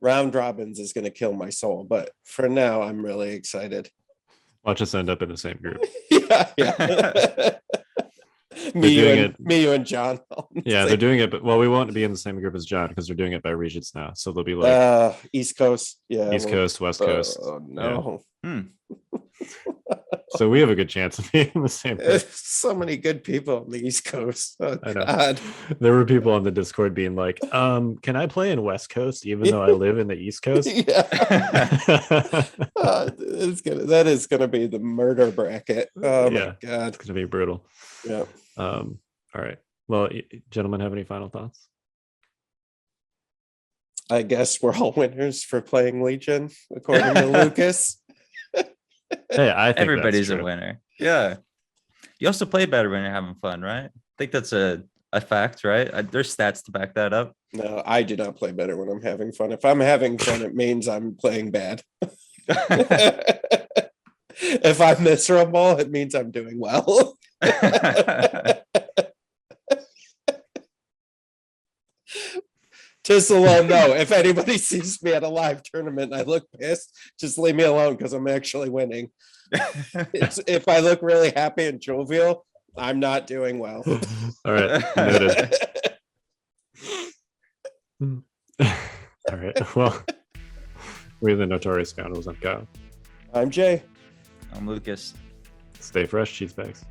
round robins is going to kill my soul, but for now, I'm really excited. Watch us end up in the same group. Yeah. me, you, and John. Yeah, they're doing it, but we won't be in the same group as John because they're doing it by regions now. So they'll be like East Coast, East Coast, West Coast. Oh no. Yeah. So we have a good chance of being in the same group. So many good people on the East Coast. Oh, I know. God. There were people on the Discord being like, can I play in West Coast even though I live in the East Coast? Yeah. That is gonna be the murder bracket. Oh my God. It's gonna be brutal. Yeah. All right. Well, gentlemen, have any final thoughts? I guess we're all winners for playing Legion, according to Lucas. Hey, I think everybody's that's a true. winner. Yeah. You also play better when you're having fun, right? I think that's a fact, right? There's stats to back that up. No, I do not play better when I'm having fun. If I'm having fun, it means I'm playing bad. If I'm miserable, it means I'm doing well. Just to let them know, if anybody sees me at a live tournament and I look pissed, just leave me alone because I'm actually winning. If I look really happy and jovial, I'm not doing well. All right. Noted. All right. Well, we're the Notorious Scoundrels. I'm Kyle. I'm Jay. I'm Lucas. Stay fresh, cheese bags.